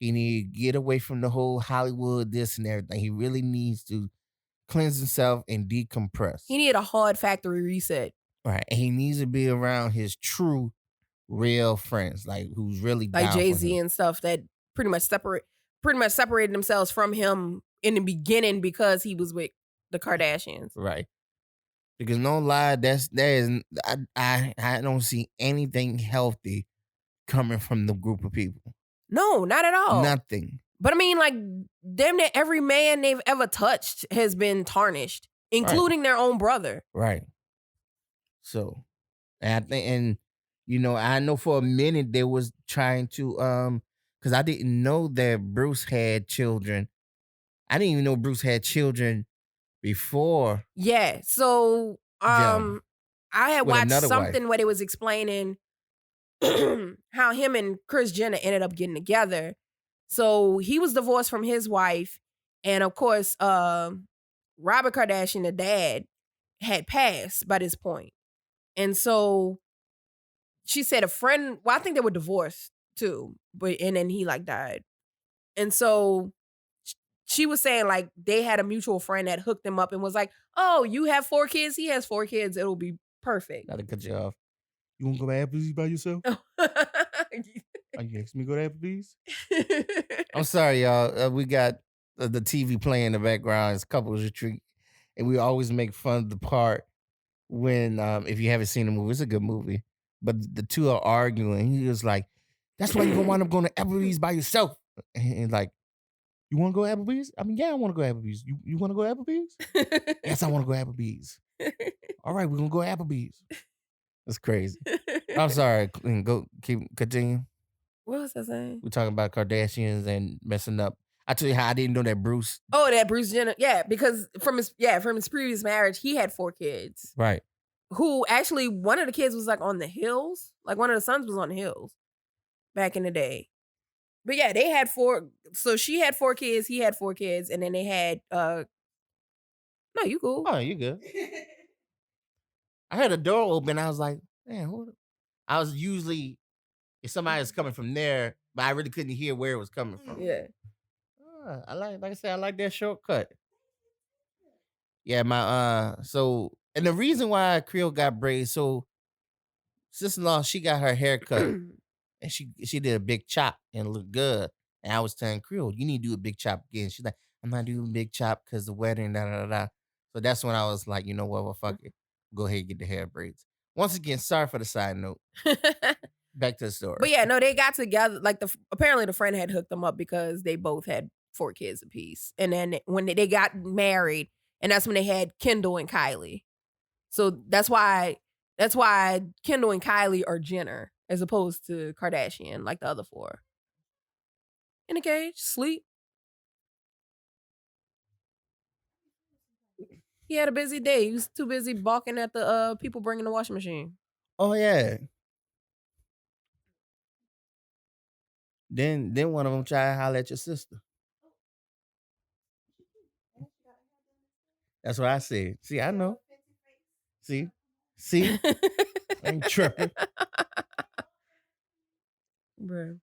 He needs to get away from the whole Hollywood, this and everything. He really needs to cleanse himself and decompress. He needed a hard factory reset. Right. And he needs to be around his true, real friends, like who's really like down Jay-Z for him. and stuff that pretty much separated themselves from him in the beginning because he was with the Kardashians. Right. Because no lie, I don't see anything healthy coming from the group of people. No, not at all. Nothing. But I mean, like, damn near every man they've ever touched has been tarnished, including their own brother. Right. So, and I think, I know for a minute they was trying to, because I didn't know that Bruce had children. I didn't even know Bruce had children before. Yeah. So, I had watched something where they was explaining how him and Kris Jenner ended up getting together. So he was divorced from his wife, and of course, Robert Kardashian, the dad, had passed by this point. And so she said a friend, well, I think they were divorced too, and then he died. And so she was saying they had a mutual friend that hooked them up and was like, oh, you have 4 kids? He has 4 kids. It'll be perfect. Gotta cut you off. You want to go to Applebee's by yourself? Are you asking me to go to Applebee's? I'm sorry, y'all. We got the TV playing in the background. It's Couples Retreat. And we always make fun of the part when, if you haven't seen the movie, it's a good movie. But the two are arguing. He was like, that's why you're going to wind up going to Applebee's by yourself. And you want to go to Applebee's? I mean, yeah, I want to go to Applebee's. You want to go to Applebee's? Yes, I want to go to Applebee's. All right, we're going to go to Applebee's. That's crazy. I'm sorry. Continue. What was I saying? We're talking about Kardashians and messing up. I tell you how I didn't know that Bruce. Oh, that Bruce Jenner. Yeah, because from his previous marriage, he had 4 kids. Right. Who actually, one of the kids was on the hills. One of the sons was on the hills back in the day. But yeah, they had 4. So she had 4 kids, he had 4 kids, and then they had no, you cool. Oh, you good. I heard a door open. I was like, man, hold up. I was usually, if somebody was coming from there, but I really couldn't hear where it was coming from. Yeah. I like I said, I like that shortcut. Yeah, and the reason why Creole got braids, so sister-in-law, she got her hair cut and she did a big chop and it looked good. And I was telling Creole, you need to do a big chop again. She's like, I'm not doing a big chop because the wedding, da da da. So that's when I was like, you know what, well, fuck it. Go ahead and get the hair braids. Once again, sorry for the side note. Back to the story. But yeah, no, they got together. Apparently the friend had hooked them up because they both had 4 kids apiece. And then when they got married, and that's when they had Kendall and Kylie. So that's why Kendall and Kylie are Jenner as opposed to Kardashian, like the other 4. In a cage, sleep. He had a busy day. He was too busy balking at the people bringing the washing machine. Oh yeah. Then one of them tried to holler at your sister. That's what I said. See, I know. See, I ain't tripping. Bro.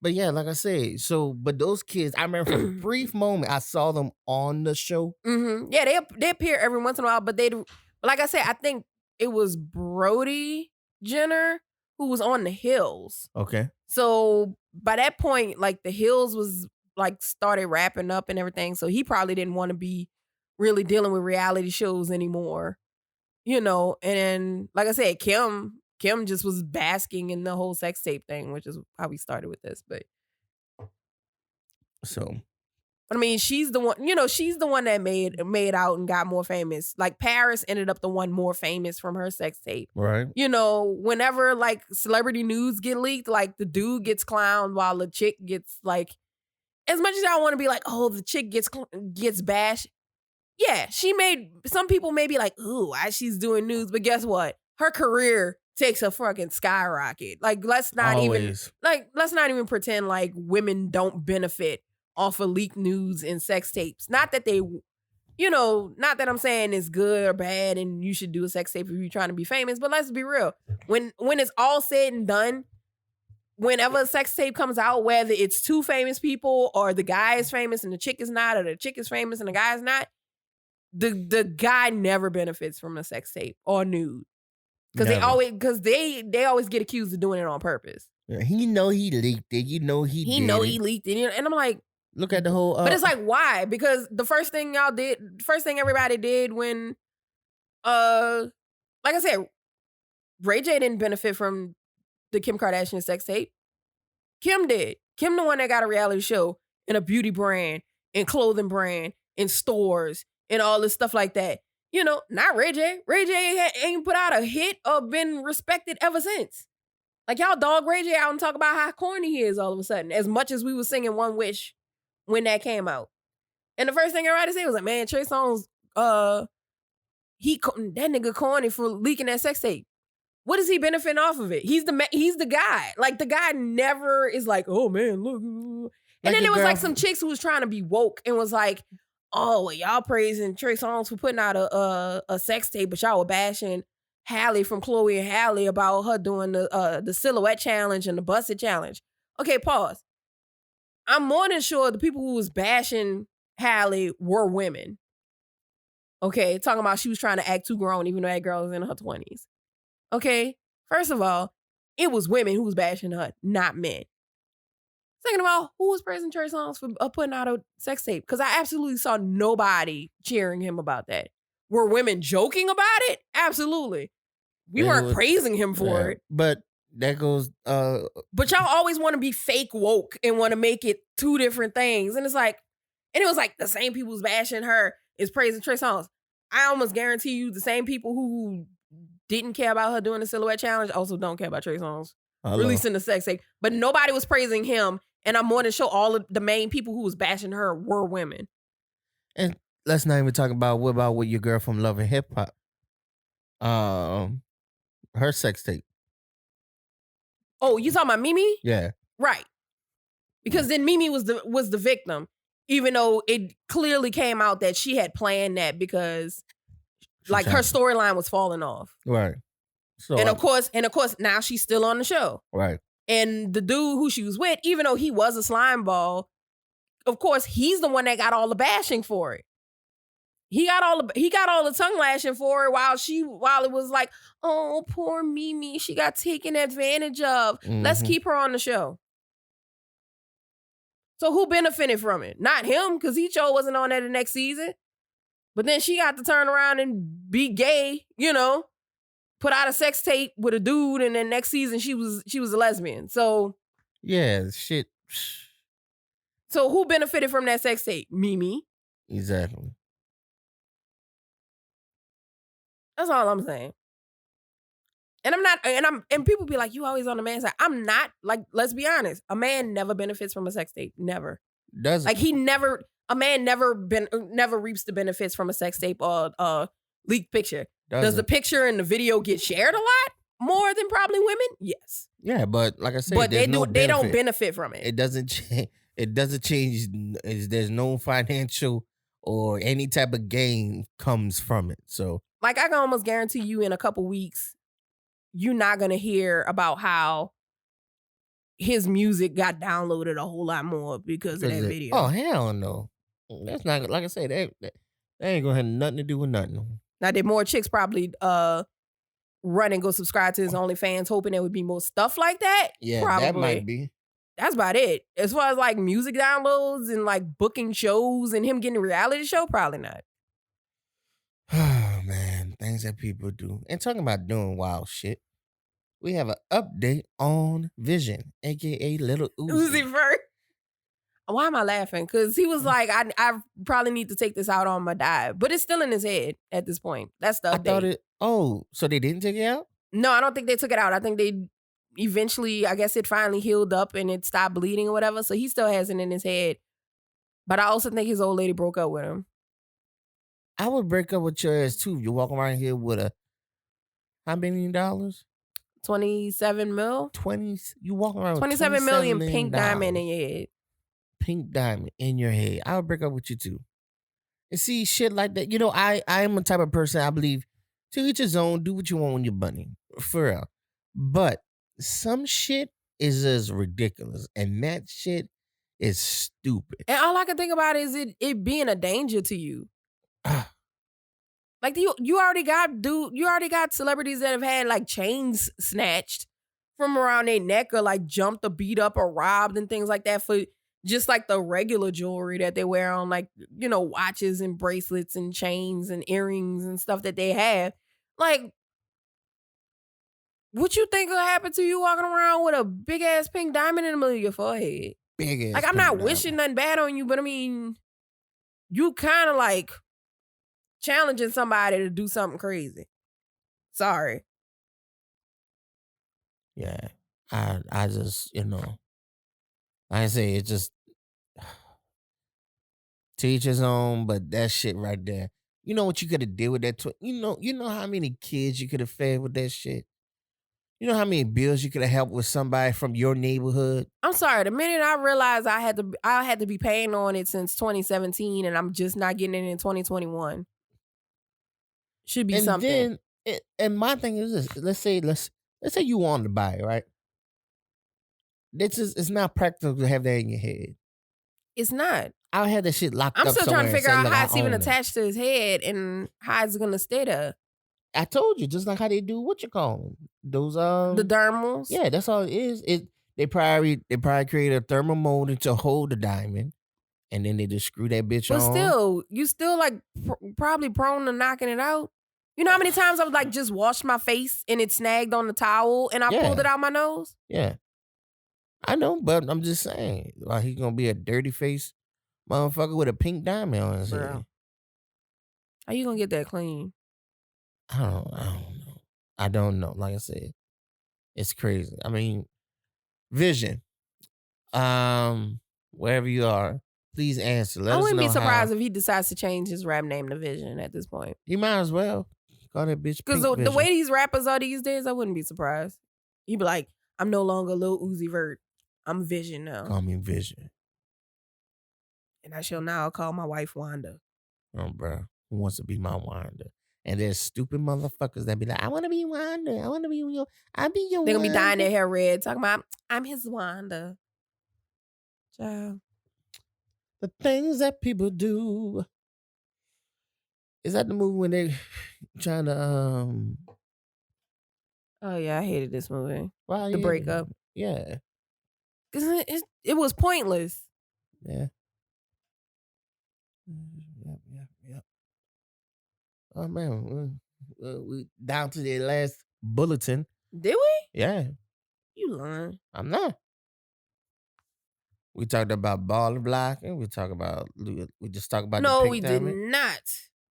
But yeah, like I said, but those kids, I remember for a brief moment, I saw them on the show. Mm-hmm. Yeah, they appear every once in a while, but like I said, I think it was Brody Jenner who was on the Hills. Okay. So by that point, the Hills was started wrapping up and everything. So he probably didn't want to be really dealing with reality shows anymore. you know, and then, like I said, Kim just was basking in the whole sex tape thing, which is how we started with this. But So I mean, she's the one, you know, she's the one that made out and got more famous. Like Paris ended up the one more famous from her sex tape. right. You know, whenever like celebrity news get leaked, like the dude gets clowned while the chick gets like, as much as I want to be like, oh, the chick gets bashed. Yeah, some people may be like, ooh, why she's doing news, but guess what? Her career takes a fucking skyrocket. Like, let's not Always. even pretend like women don't benefit off of leaked news and sex tapes. Not that they, you know, not that I'm saying it's good or bad and you should do a sex tape if you're trying to be famous, but let's be real. When it's all said and done, whenever a sex tape comes out, whether it's two famous people or the guy is famous and the chick is not, or the chick is famous and the guy is not, the guy never benefits from a sex tape or nude. Because they always get accused of doing it on purpose. Yeah, he know he leaked it. You know he leaked it. And I'm like, look at the whole. but it's like, why? Because the first thing everybody did when, like I said, Ray J didn't benefit from the Kim Kardashian sex tape. Kim did. Kim the one that got a reality show and a beauty brand and clothing brand and stores and all this stuff like that. You know, not Ray J. Ray J ain't put out a hit or been respected ever since. Like, y'all dog Ray J out and talk about how corny he is all of a sudden, as much as we were singing One Wish when that came out. And the first thing everybody said was like, man, Trey Songz, that nigga corny for leaking that sex tape. What is he benefiting off of it? He's the guy. Like, the guy never is like, oh man, look. And like then there was like some chicks who was trying to be woke and was like, oh, well, y'all praising Trey Songz for putting out a sex tape, but y'all were bashing Halle from Chloe and Halle about her doing the silhouette challenge and the busted challenge. Okay, pause. I'm more than sure the people who was bashing Halle were women. Okay, talking about she was trying to act too grown even though that girl was in her 20s. Okay, first of all, it was women who was bashing her, not men. Second of all, who was praising Trey Songz for putting out a sex tape? Because I absolutely saw nobody cheering him about that. Were women joking about it? Absolutely. We weren't praising him for it. But that goes... But y'all always want to be fake woke and want to make it two different things. And it's like... And it was like the same people who's bashing her is praising Trey Songz. I almost guarantee you the same people who didn't care about her doing the silhouette challenge also don't care about Trey Songz releasing the sex tape. But nobody was praising him. And I'm more than sure all of the main people who was bashing her were women. And let's not even talk about what your girl from Love and Hip Hop. Her sex tape. Oh, you talking about Mimi? Yeah. Right. Because then Mimi was the victim, even though it clearly came out that she had planned that because like her storyline was falling off. Right. So and of course, now she's still on the show. Right. And the dude who she was with, even though he was a slime ball, of course, he's the one that got all the bashing for it. He got all the tongue lashing for it while it was like, oh, poor Mimi, she got taken advantage of. Mm-hmm. Let's keep her on the show. So who benefited from it? Not him, because he sure wasn't on there the next season. But then she got to turn around and be gay, you know, put out a sex tape with a dude, and then next season she was a lesbian. So yeah, shit. So who benefited from that sex tape? Mimi. Exactly. That's all I'm saying. And I'm not, and people be like, you always on the man's side. I'm not. Like, let's be honest. A man never benefits from a sex tape. Never. Doesn't. Like a man never reaps the benefits from a sex tape or leaked picture. Does the picture and the video get shared a lot more than probably women? Yes. Yeah, but like I said, but they don't benefit from it. It doesn't change. It doesn't change. There's no financial or any type of gain comes from it. So, like, I can almost guarantee you in a couple weeks, you're not gonna hear about how his music got downloaded a whole lot more because of that video. Oh, hell no. That's not, like I said, that ain't gonna have nothing to do with nothing. Now, did more chicks probably run and go subscribe to his OnlyFans hoping there would be more stuff like that? Yeah, probably. that might be. That's about it. As far as like music downloads and like booking shows and him getting a reality show, probably not. Oh, man. things that people do. And talking about doing wild shit, we have an update on Vision, aka Little Uzi Uzi. Vert. Why am I laughing? Because he was like, I probably need to take this out on my dad. But it's still in his head at this point. That's the I thought update. so they didn't take it out? No, I don't think they took it out. I think they eventually, I guess it finally healed up and it stopped bleeding or whatever. So he still has it in his head. But I also think his old lady broke up with him. I would break up with your ass too. You walk around here with a how many dollars? 27 mil? 20. You walk around with 27 million $27 pink million diamond in your head. Pink diamond in your head. I would break up with you too. And see, shit like that. You know, I am a type of person, I believe, to each his own, do what you want when you're money. For real. But some shit is just ridiculous. And that shit is stupid. And all I can think about is it being a danger to you. Like you already got celebrities that have had like chains snatched from around their neck or like jumped or beat up or robbed and things like that for just like the regular jewelry that they wear on, like, you know, watches and bracelets and chains and earrings and stuff that they have. Like, what you think will happen to you walking around with a big ass pink diamond in the middle of your forehead? Big ass. Like, I'm not wishing nothing bad on you, but I mean, you kind of like challenging somebody to do something crazy. Sorry. Yeah. I just, you know, like I say, it's just to each his own, but that shit right there. You know what you could have did with that? You know how many kids you could have fed with that shit? You know how many bills you could have helped with somebody from your neighborhood? I'm sorry. The minute I realized I had to be paying on it since 2017 and I'm just not getting it in 2021. Should be And something. then, and my thing is this: let's say you wanted to buy it, right? It's not practical to have that in your head. It's not. I'll have that shit locked I'm up still somewhere trying to and figure say, out "Look, how I it's even own it." attached to his head and how it's gonna stay there. I told you, just like how they do what you call them. Those The dermals. yeah, that's all it is. They probably created a thermal molding to hold the diamond, and then they just screw that bitch But on. still, you still like probably prone to knocking it out. You know how many times I was like just washed my face and it snagged on the towel and I pulled it out my nose? Yeah. I know, but I'm just saying, like, he gonna be a dirty face motherfucker with a pink diamond on his head. How you gonna get that clean? I don't know. I don't know. Like I said, it's crazy. I mean, Vision, wherever you are, please answer. Let us know. I wouldn't be surprised if he decides to change his rap name to Vision at this point. He might as well call that bitch. Because the way these rappers are these days, I wouldn't be surprised. He'd be like, I'm no longer Lil Uzi Vert. I'm Vision now. Call me Vision. And I shall now call my wife Wanda. Oh, bro. Who wants to be my Wanda? And there's stupid motherfuckers that be like, I want to be Wanda. I want to be your, I'll be your They're Wanda. going to be dyeing their hair red, talking about, I'm his Wanda. Child. The things that people do. Is that the movie when they trying to, Oh, yeah, I hated this movie. Well, the breakup. Yeah. Because it was pointless. Yeah. Yep. Oh, man. We down to the last bulletin. Did we? Yeah. You lying. I'm not. We talked about Baller Blockin. We just talked about No, the we pink did not.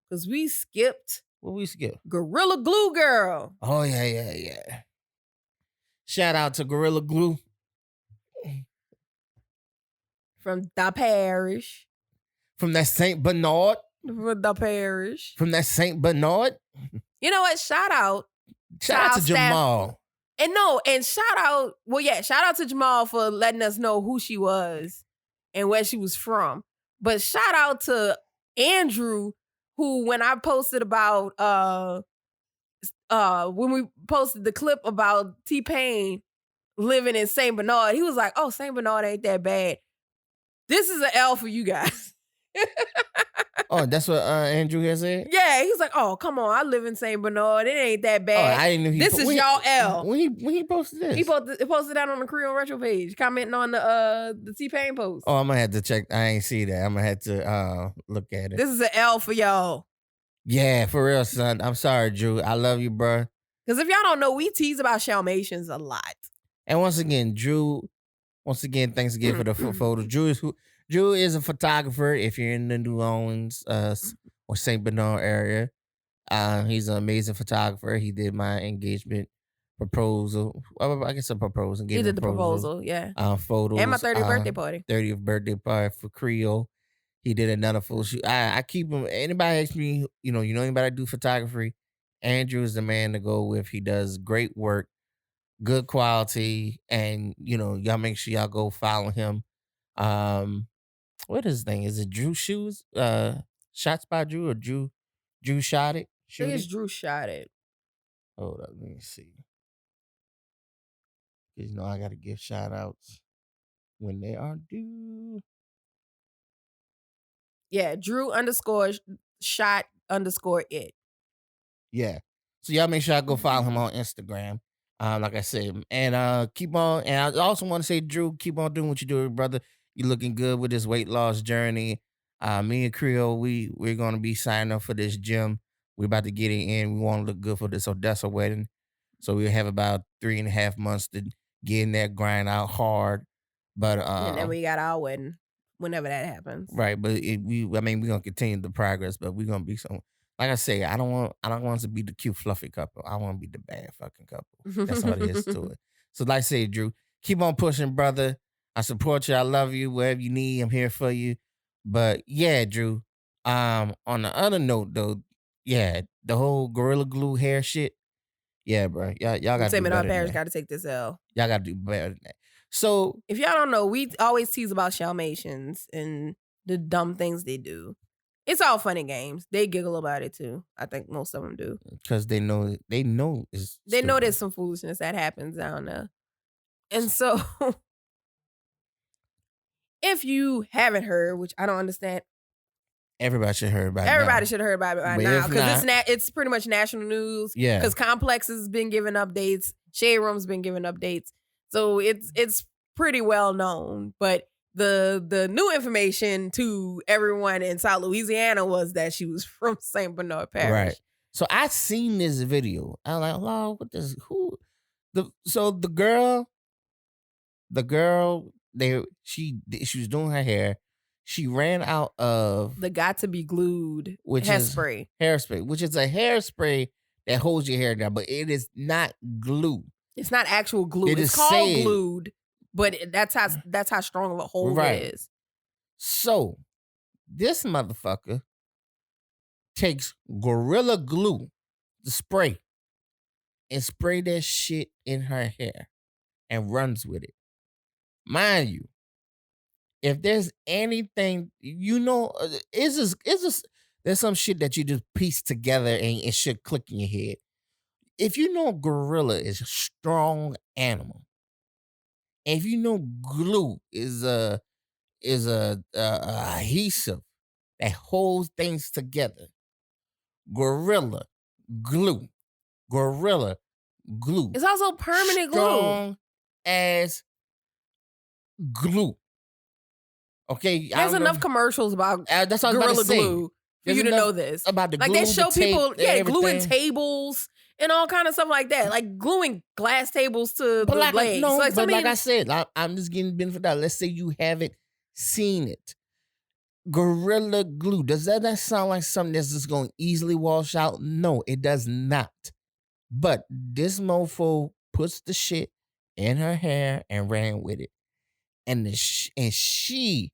Because we skipped. What we skip? Gorilla Glue Girl. Oh, yeah. Shout out to Gorilla Glue. From the Parish. From that St. Bernard. From the Parish. From that St. Bernard. You know what? Shout out to Jamal. And shout out to Jamal for letting us know who she was and where she was from. But shout out to Andrew, who when I posted about when we posted the clip about T-Pain living in St. Bernard, he was like, oh, St. Bernard ain't that bad. This is an L for you guys. Oh, that's what Andrew has said? Yeah, he's like, oh, come on, I live in St. Bernard. It ain't that bad. Oh, I didn't know this is y'all L. When he posted this? He posted that on the Creole Retro page, commenting on the T-Pain post. Oh, I'm going to have to check. I ain't see that. I'm going to have to look at it. This is an L for y'all. Yeah, for real, son. I'm sorry, Drew. I love you, bro. Because if y'all don't know, we tease about Shalmations a lot. And once again, Drew. Once again, thanks again for the photos. Drew is a photographer. If you're in the New Orleans or Saint Bernard area, he's an amazing photographer. He did my engagement proposal. Well, I guess a proposal. He did the proposal, yeah. Photos. And my 30th birthday party. 30th birthday party for Creole. He did another photo shoot. I keep him. Anybody asks me, you know anybody do photography? Andrew is the man to go with. He does great work, good quality, and y'all make sure y'all go follow him. What is his thing? Is it Drew Shoes? Shots by Drew or Drew Shot It? I think it's Drew Shot It. Hold up, let me see. Because I gotta give shout outs when they are due. Yeah, Drew_shot_it. Yeah. So y'all make sure I go follow him on Instagram. Like I said, and keep on. And I also want to say, Drew, keep on doing what you're doing, brother. You're looking good with this weight loss journey. Me and Creole, we're gonna be signing up for this gym. We're about to get it in. We want to look good for this Odessa wedding. So we have about 3.5 months to get in that grind out hard. But and then we got our wedding whenever that happens. Right, but we're gonna continue the progress, but we're gonna be some. Like I say, I don't want us to be the cute fluffy couple. I want to be the bad fucking couple. That's all it is to it. So like I say, Drew, keep on pushing, brother. I support you. I love you. Wherever you need, I'm here for you. But yeah, Drew. On the other note, though, yeah, the whole Gorilla Glue hair shit. Yeah, bro. Y'all got to do better. Parish got to take this L. Y'all got to do better than that. So if y'all don't know, we always tease about Shalmations and the dumb things they do. It's all fun and games. They giggle about it too. I think most of them do. Because they know it's they know there's some foolishness that happens down there. And so if you haven't heard, which I don't understand. Everybody should have heard about it. Everybody should have heard about it by now. Because it's pretty much national news. Yeah. Because Complex has been giving updates. Shade Room's been giving updates. So it's pretty well known. But the new information to everyone in South Louisiana was that she was from St. Bernard Parish. Right. So I seen this video. I'm like, oh, what this? Who? So the girl, she was doing her hair. She ran out of the got to be glued hairspray. Hairspray, which is a hairspray that holds your hair down, but it is not glue. It's not actual glue. It's called glued, but that's how strong of a hold it is. So this motherfucker takes Gorilla Glue, the spray, and spray that shit in her hair and runs with it. Mind you, if there's anything, there's some shit that you just piece together and it should click in your head. If you know gorilla is a strong animal, and if you know glue is a adhesive that holds things together, gorilla glue. It's also permanent glue. Strong as glue. Okay, there's enough commercials about that's what Gorilla Glue for you to know this. About the glue, like they show people, gluing everything. Tables and all kind of stuff like that, like gluing glass tables to the legs. No, like I said, I'm just getting benefit of that. Let's say you haven't seen it. Gorilla Glue, does that not sound like something that's just going to easily wash out? No, it does not. But this mofo puts the shit in her hair and ran with it. And she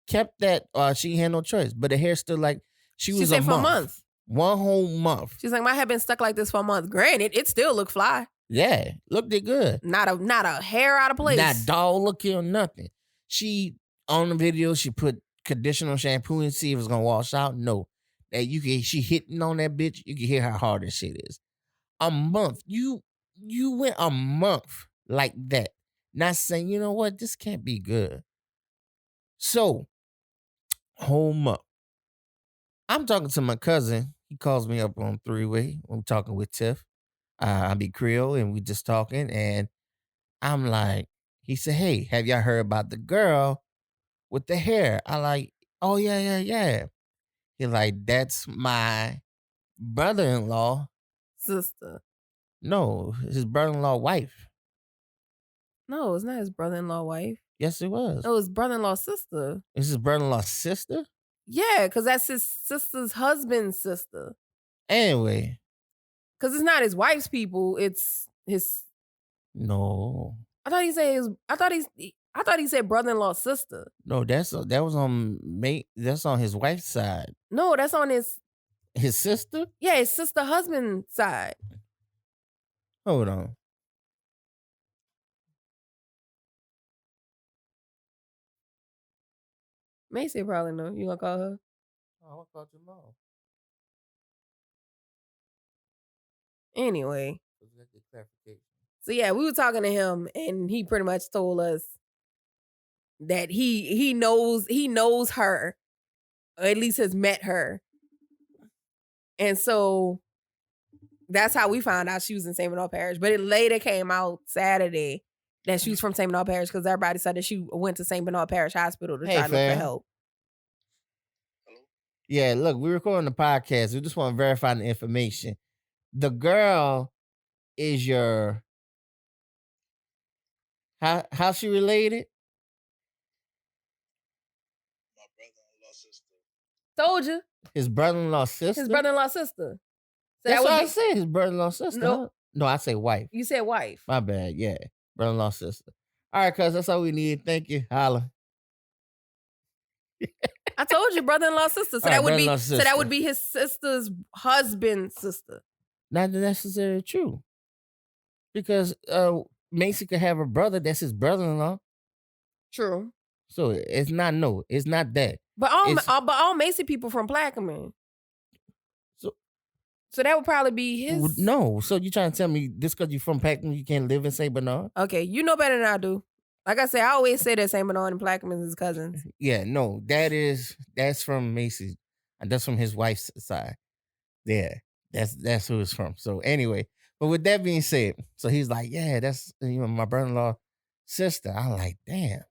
kept that. She had no choice, but the hair still like she was said for a month. 1 whole month. She's like, my hair been stuck like this for a month. Granted, it still looked fly. Yeah, looked it good. Not a hair out of place. Not dull looking or nothing. She on the video she put conditioner shampoo and see if it's gonna wash out. No, that she hitting on that bitch. You can hear how hard this shit is. A month. You went a month like that. Not saying, you know what, this can't be good. So, whole month. I'm talking to my cousin. He calls me up on 3-way. I'm talking with Tiff. I be Creole and we just talking. And I'm like, he said, hey, have y'all heard about the girl with the hair? I like, oh, yeah. He like, that's my brother-in-law. Sister. No, his brother-in-law wife. No, it's not his brother-in-law wife. Yes, it was. No, his brother-in-law's sister. It's his brother-in-law's sister? Yeah, because that's his sister's husband's sister. Anyway. Because it's not his wife's people, it's his. No. I thought he said brother-in-law's sister. No, that's on his wife's side. No, that's on his sister? Yeah, his sister husband's side. Hold on. Macy probably know. You gonna call her? Oh, I thought you know. Anyway. So yeah, we were talking to him and he pretty much told us that he knows her, or at least has met her. And so that's how we found out she was in St. Bernard Parish. But it later came out Saturday that she was from St. Bernard Parish because everybody said that she went to St. Bernard Parish Hospital to try to look for help. Yeah, look, we're recording the podcast. We just want to verify the information. The girl is your... How she related? My brother-in-law's sister. Told you. His brother-in-law's sister? His brother-in-law's sister. So that's what I said, his brother-in-law's sister. No. No, I say wife. You said wife. My bad, yeah. Brother-in-law's sister. All right, cuz that's all we need. Thank you. Holla. I told you, brother-in-law's sister. So that would be his sister's husband's sister. Not necessarily true. Because Macy could have a brother that's his brother-in-law. True. So it's not that. But all Macy people from Plaquemine. So that would probably be his. No. So you trying to tell me this because you're from Plaquemine, you can't live in St. Bernard? Okay, you know better than I do. Like I said, I always say that St. Bernard and Plaquemine is cousins. Yeah, no, that's from Macy. That's from his wife's side. Yeah, that's who it's from. So anyway, but with that being said, so he's like, yeah, that's my brother-in-law sister. I'm like, damn.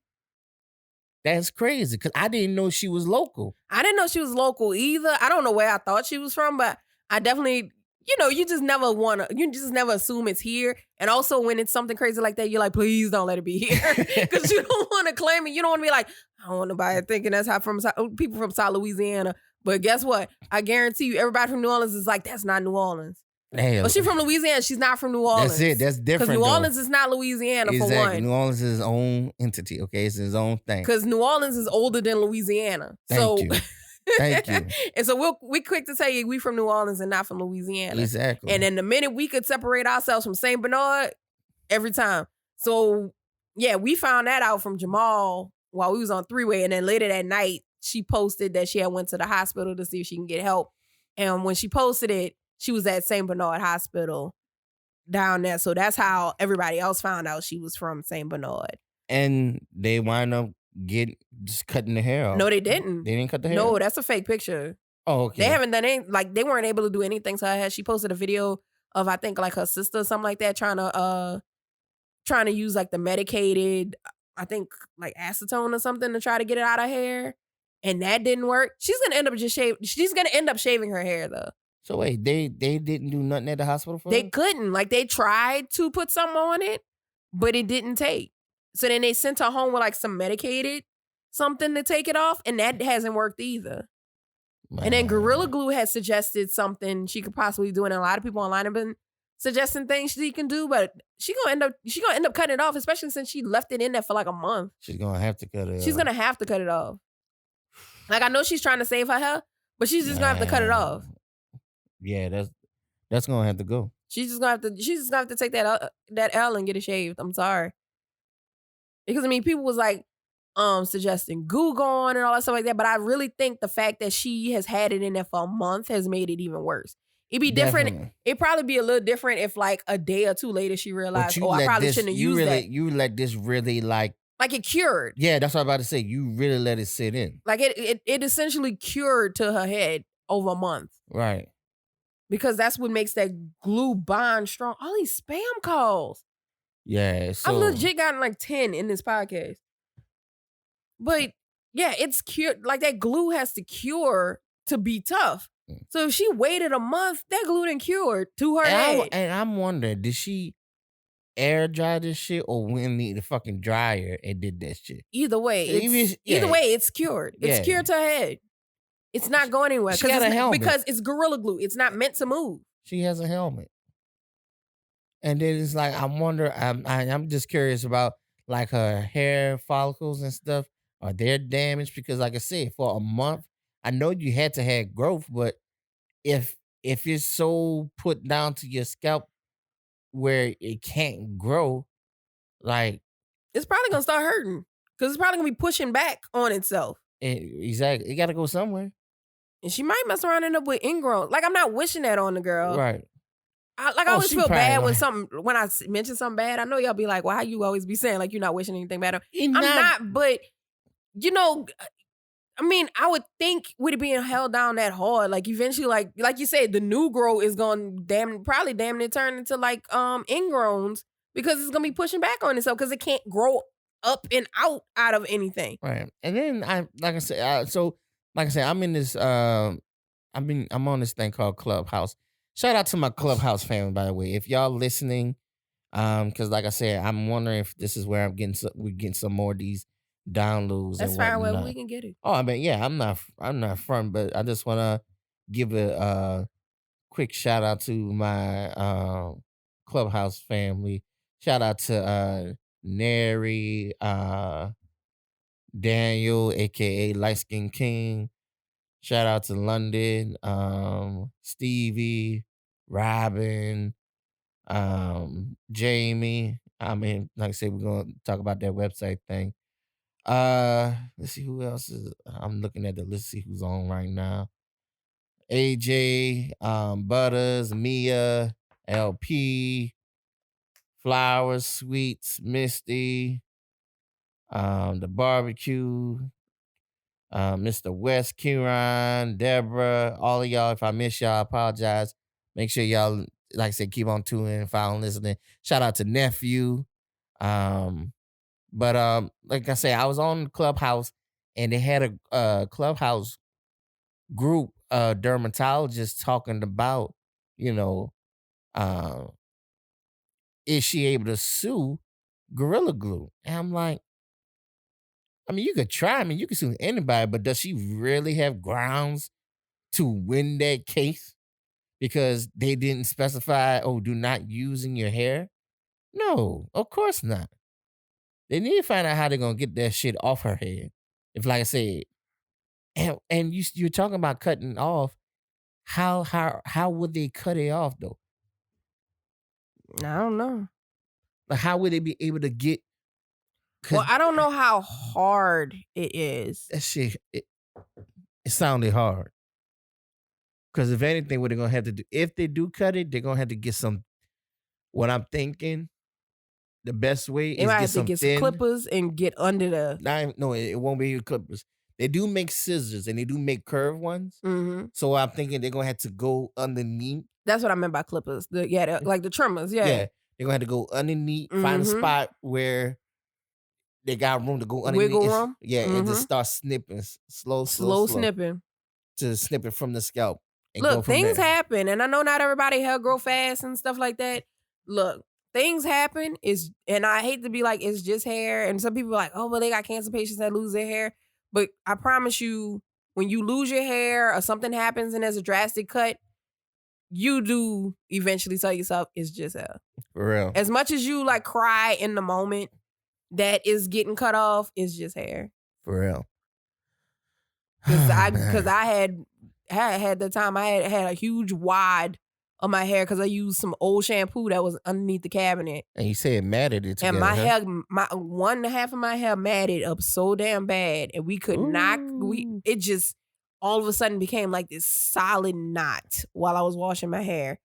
That's crazy because I didn't know she was local. I didn't know she was local either. I don't know where I thought she was from, but I definitely, you just never assume it's here. And also when it's something crazy like that, you're like, please don't let it be here. Because you don't want to claim it. You don't want to be like, I don't want nobody thinking that's how people from South Louisiana. But guess what? I guarantee you, everybody from New Orleans is like, that's not New Orleans. Damn. But she's from Louisiana. She's not from New Orleans. That's it. That's different. Because New Orleans is not Louisiana, exactly. for one. New Orleans is its own entity, okay? It's its own thing. Because New Orleans is older than Louisiana. Thank you. Thank you. And so we're quick to tell you we from New Orleans and not from Louisiana. Exactly. And then the minute we could separate ourselves from St. Bernard, every time. So, yeah, we found that out from Jamal while we was on three-way. And then later that night, she posted that she had went to the hospital to see if she can get help. And when she posted it, she was at St. Bernard Hospital down there. So that's how everybody else found out she was from St. Bernard. And they wind up just cutting the hair off. No, they didn't. They didn't cut the hair? No, that's a fake picture. Oh, okay. They haven't done any, they weren't able to do anything to her head. She posted a video of, I think, her sister or something like that, trying to use, the medicated, I think, acetone or something to try to get it out of her hair. And that didn't work. She's going to end up shaving her hair, though. So wait, they didn't do nothing at the hospital for her? They couldn't. They tried to put something on it, but it didn't take. So then they sent her home with some medicated something to take it off, and that hasn't worked either. Man. And then Gorilla Glue has suggested something she could possibly do, and a lot of people online have been suggesting things she can do, but she's gonna end up cutting it off, especially since she left it in there for a month. She's gonna have to cut it off. She's gonna have to cut it off. I know she's trying to save her hair, but she's just gonna have to cut it off. Yeah, that's gonna have to go. She's just gonna have to take that L and get it shaved. I'm sorry. Because people was suggesting Goo Gone and all that stuff like that, but I really think the fact that she has had it in there for a month has made it even worse. It'd be different. Definitely. It'd probably be a little different if a day or two later she realized, I probably shouldn't have used that. You let this really it cured. Yeah, that's what I'm about to say. You really let it sit in. It essentially cured to her head over a month. Right. Because that's what makes that glue bond strong. All these spam calls. Yeah. So I've legit gotten 10 in this podcast. But yeah, it's cured. That glue has to cure to be tough. So if she waited a month, that glue done cured to her head. And I'm wondering, did she air dry this shit or went in the fucking dryer and did that shit? Either way, it's cured. It's Yeah. cured to her head. It's not going anywhere She got a helmet. because it's Gorilla Glue. It's not meant to move. She has a helmet. And then it's like, I'm just curious about like her hair follicles and stuff. Are they damaged? Because like I said, for a month, I know you had to have growth, but if it's so put down to your scalp where it can't grow, like It's probably gonna start hurting because it's probably gonna be pushing back on itself. exactly, it got to go somewhere, And she might mess around and end up with ingrown. Like, I'm not wishing that on the girl. right? I Oh, always she feel bad probably when I mention something bad. I know y'all be like, well, how you always be saying like you're not wishing anything bad on. And I'm not, but you know, I mean, I would think with it being held down that hard, like eventually, like you said, the new growth is gonna probably damn near turn into like ingrowns because it's gonna be pushing back on itself because it can't grow up and out of anything. Right. And then like I said, I'm in this I'm on this thing called Clubhouse. Shout out to my Clubhouse family, by the way. If y'all listening, because like I said, I'm wondering if this is where we're getting some more of these downloads. That's and fine where whatnot. we can get it. Oh, I mean, yeah, I'm not front, but I just wanna give a quick shout out to my Clubhouse family. Shout out to Neri, Daniel, aka Light Skin King. Shout out to London, Stevie, Robin, Jamie. I mean, like I said, we're gonna talk about that website thing. Let's see who else is. I'm looking at the list. See who's on right now. AJ, Butters, Mia, LP, Flowers, Sweets, Misty, the barbecue, Mr. West, Kieran, Deborah, all of y'all. If I miss y'all, I apologize. Make sure y'all, like I said, keep on tuning in, following, listening. Shout out to Nephew. But like I said, I was on Clubhouse and they had a Clubhouse group dermatologists talking about, you know, uh, is she able to sue Gorilla Glue? And I'm like, I mean, you could try. I mean, you can sue anybody, but does she really have grounds to win that case? Because they didn't specify, oh, do not use in your hair? No, of course not. They need to find out how they're gonna get that shit off her head. If, like I said, and you're talking about cutting off, how would they cut it off though? I don't know. Like, how would they be able to get? Well, I don't know how hard it is. That shit, it sounded hard. Because if anything, what they're gonna have to do, if they do cut it, they're gonna have to get some. What I'm thinking, the best way They is might get have to some get some thin. clippers and get under the. No, it won't be clippers. They do make scissors and they do make curved ones. Mm-hmm. So I'm thinking they're gonna have to go underneath. That's what I meant by clippers. Like the trimmers. Yeah. They're gonna have to go underneath, find a spot where they got room to go underneath. Wiggle room. And just start snipping, slow snipping to snip it from the scalp. And Look, go from things there. happen, and I know not everybody hair grow fast and stuff like that. Look, things happen. And I hate to be like it's just hair, and some people are like, oh, well, they got cancer patients that lose their hair. But I promise you, when you lose your hair or something happens and there's a drastic cut, you do eventually tell yourself it's just hair. For real. As much as you like cry in the moment that is getting cut off, it's just hair. For real. Because I had the time I had a huge wad of my hair because I used some old shampoo that was underneath the cabinet. And you said matted it together. And my hair, my one half of my hair matted up so damn bad, and we could not. It just all of a sudden became like this solid knot while I was washing my hair,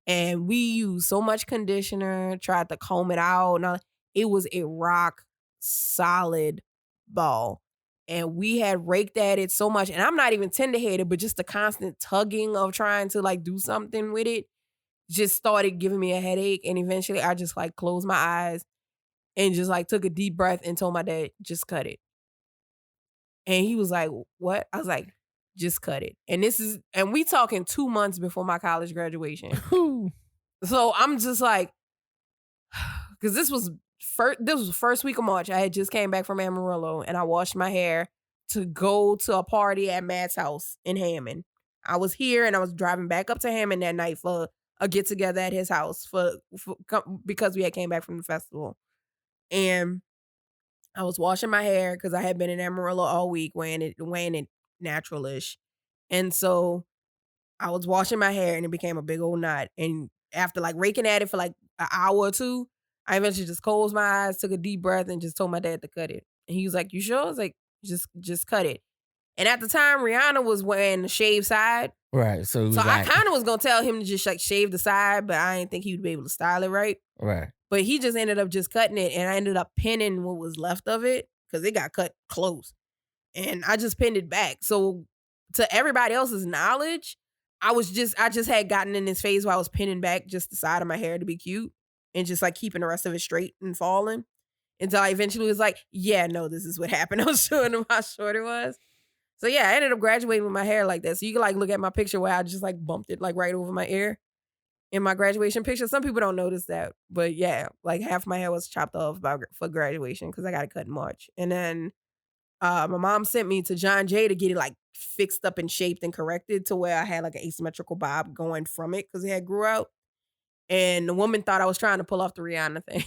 and we used so much conditioner, tried to comb it out, and it was a rock solid ball. And we had raked at it so much, and I'm not even tender-headed, but just the constant tugging of trying to like do something with it just started giving me a headache. And eventually I just like closed my eyes and just like took a deep breath and told my dad, just cut it. And he was like, what? I was like, just cut it. And we talking 2 months before my college graduation. So I'm just like, because this was the first week of March. I had just came back from Amarillo and I washed my hair to go to a party at Matt's house in Hammond. I was here and I was driving back up to Hammond that night for a get together at his house because we had came back from the festival. And I was washing my hair because I had been in Amarillo all week weighing it natural-ish. And so I was washing my hair and it became a big old knot. And after like raking at it for like an hour or two, I eventually just closed my eyes, took a deep breath, and just told my dad to cut it. And he was like, "You sure?" I was like, just cut it. And at the time, Rihanna was wearing the shaved side. Right. So I kind of was gonna tell him to just like shave the side, but I didn't think he would be able to style it right. Right. But he just ended up just cutting it, and I ended up pinning what was left of it because it got cut close. And I just pinned it back. So to everybody else's knowledge, I just had gotten in this phase where I was pinning back just the side of my hair to be cute and just like keeping the rest of it straight and falling until I eventually was like, yeah, no, this is what happened. I was showing him how short it was. So yeah, I ended up graduating with my hair like that. So you can like look at my picture where I just like bumped it like right over my ear in my graduation picture. Some people don't notice that, but yeah, like half my hair was chopped off for graduation because I got it cut in March. And then my mom sent me to John Jay to get it like fixed up and shaped and corrected to where I had like an asymmetrical bob going from it because it had grew out. And the woman thought I was trying to pull off the Rihanna thing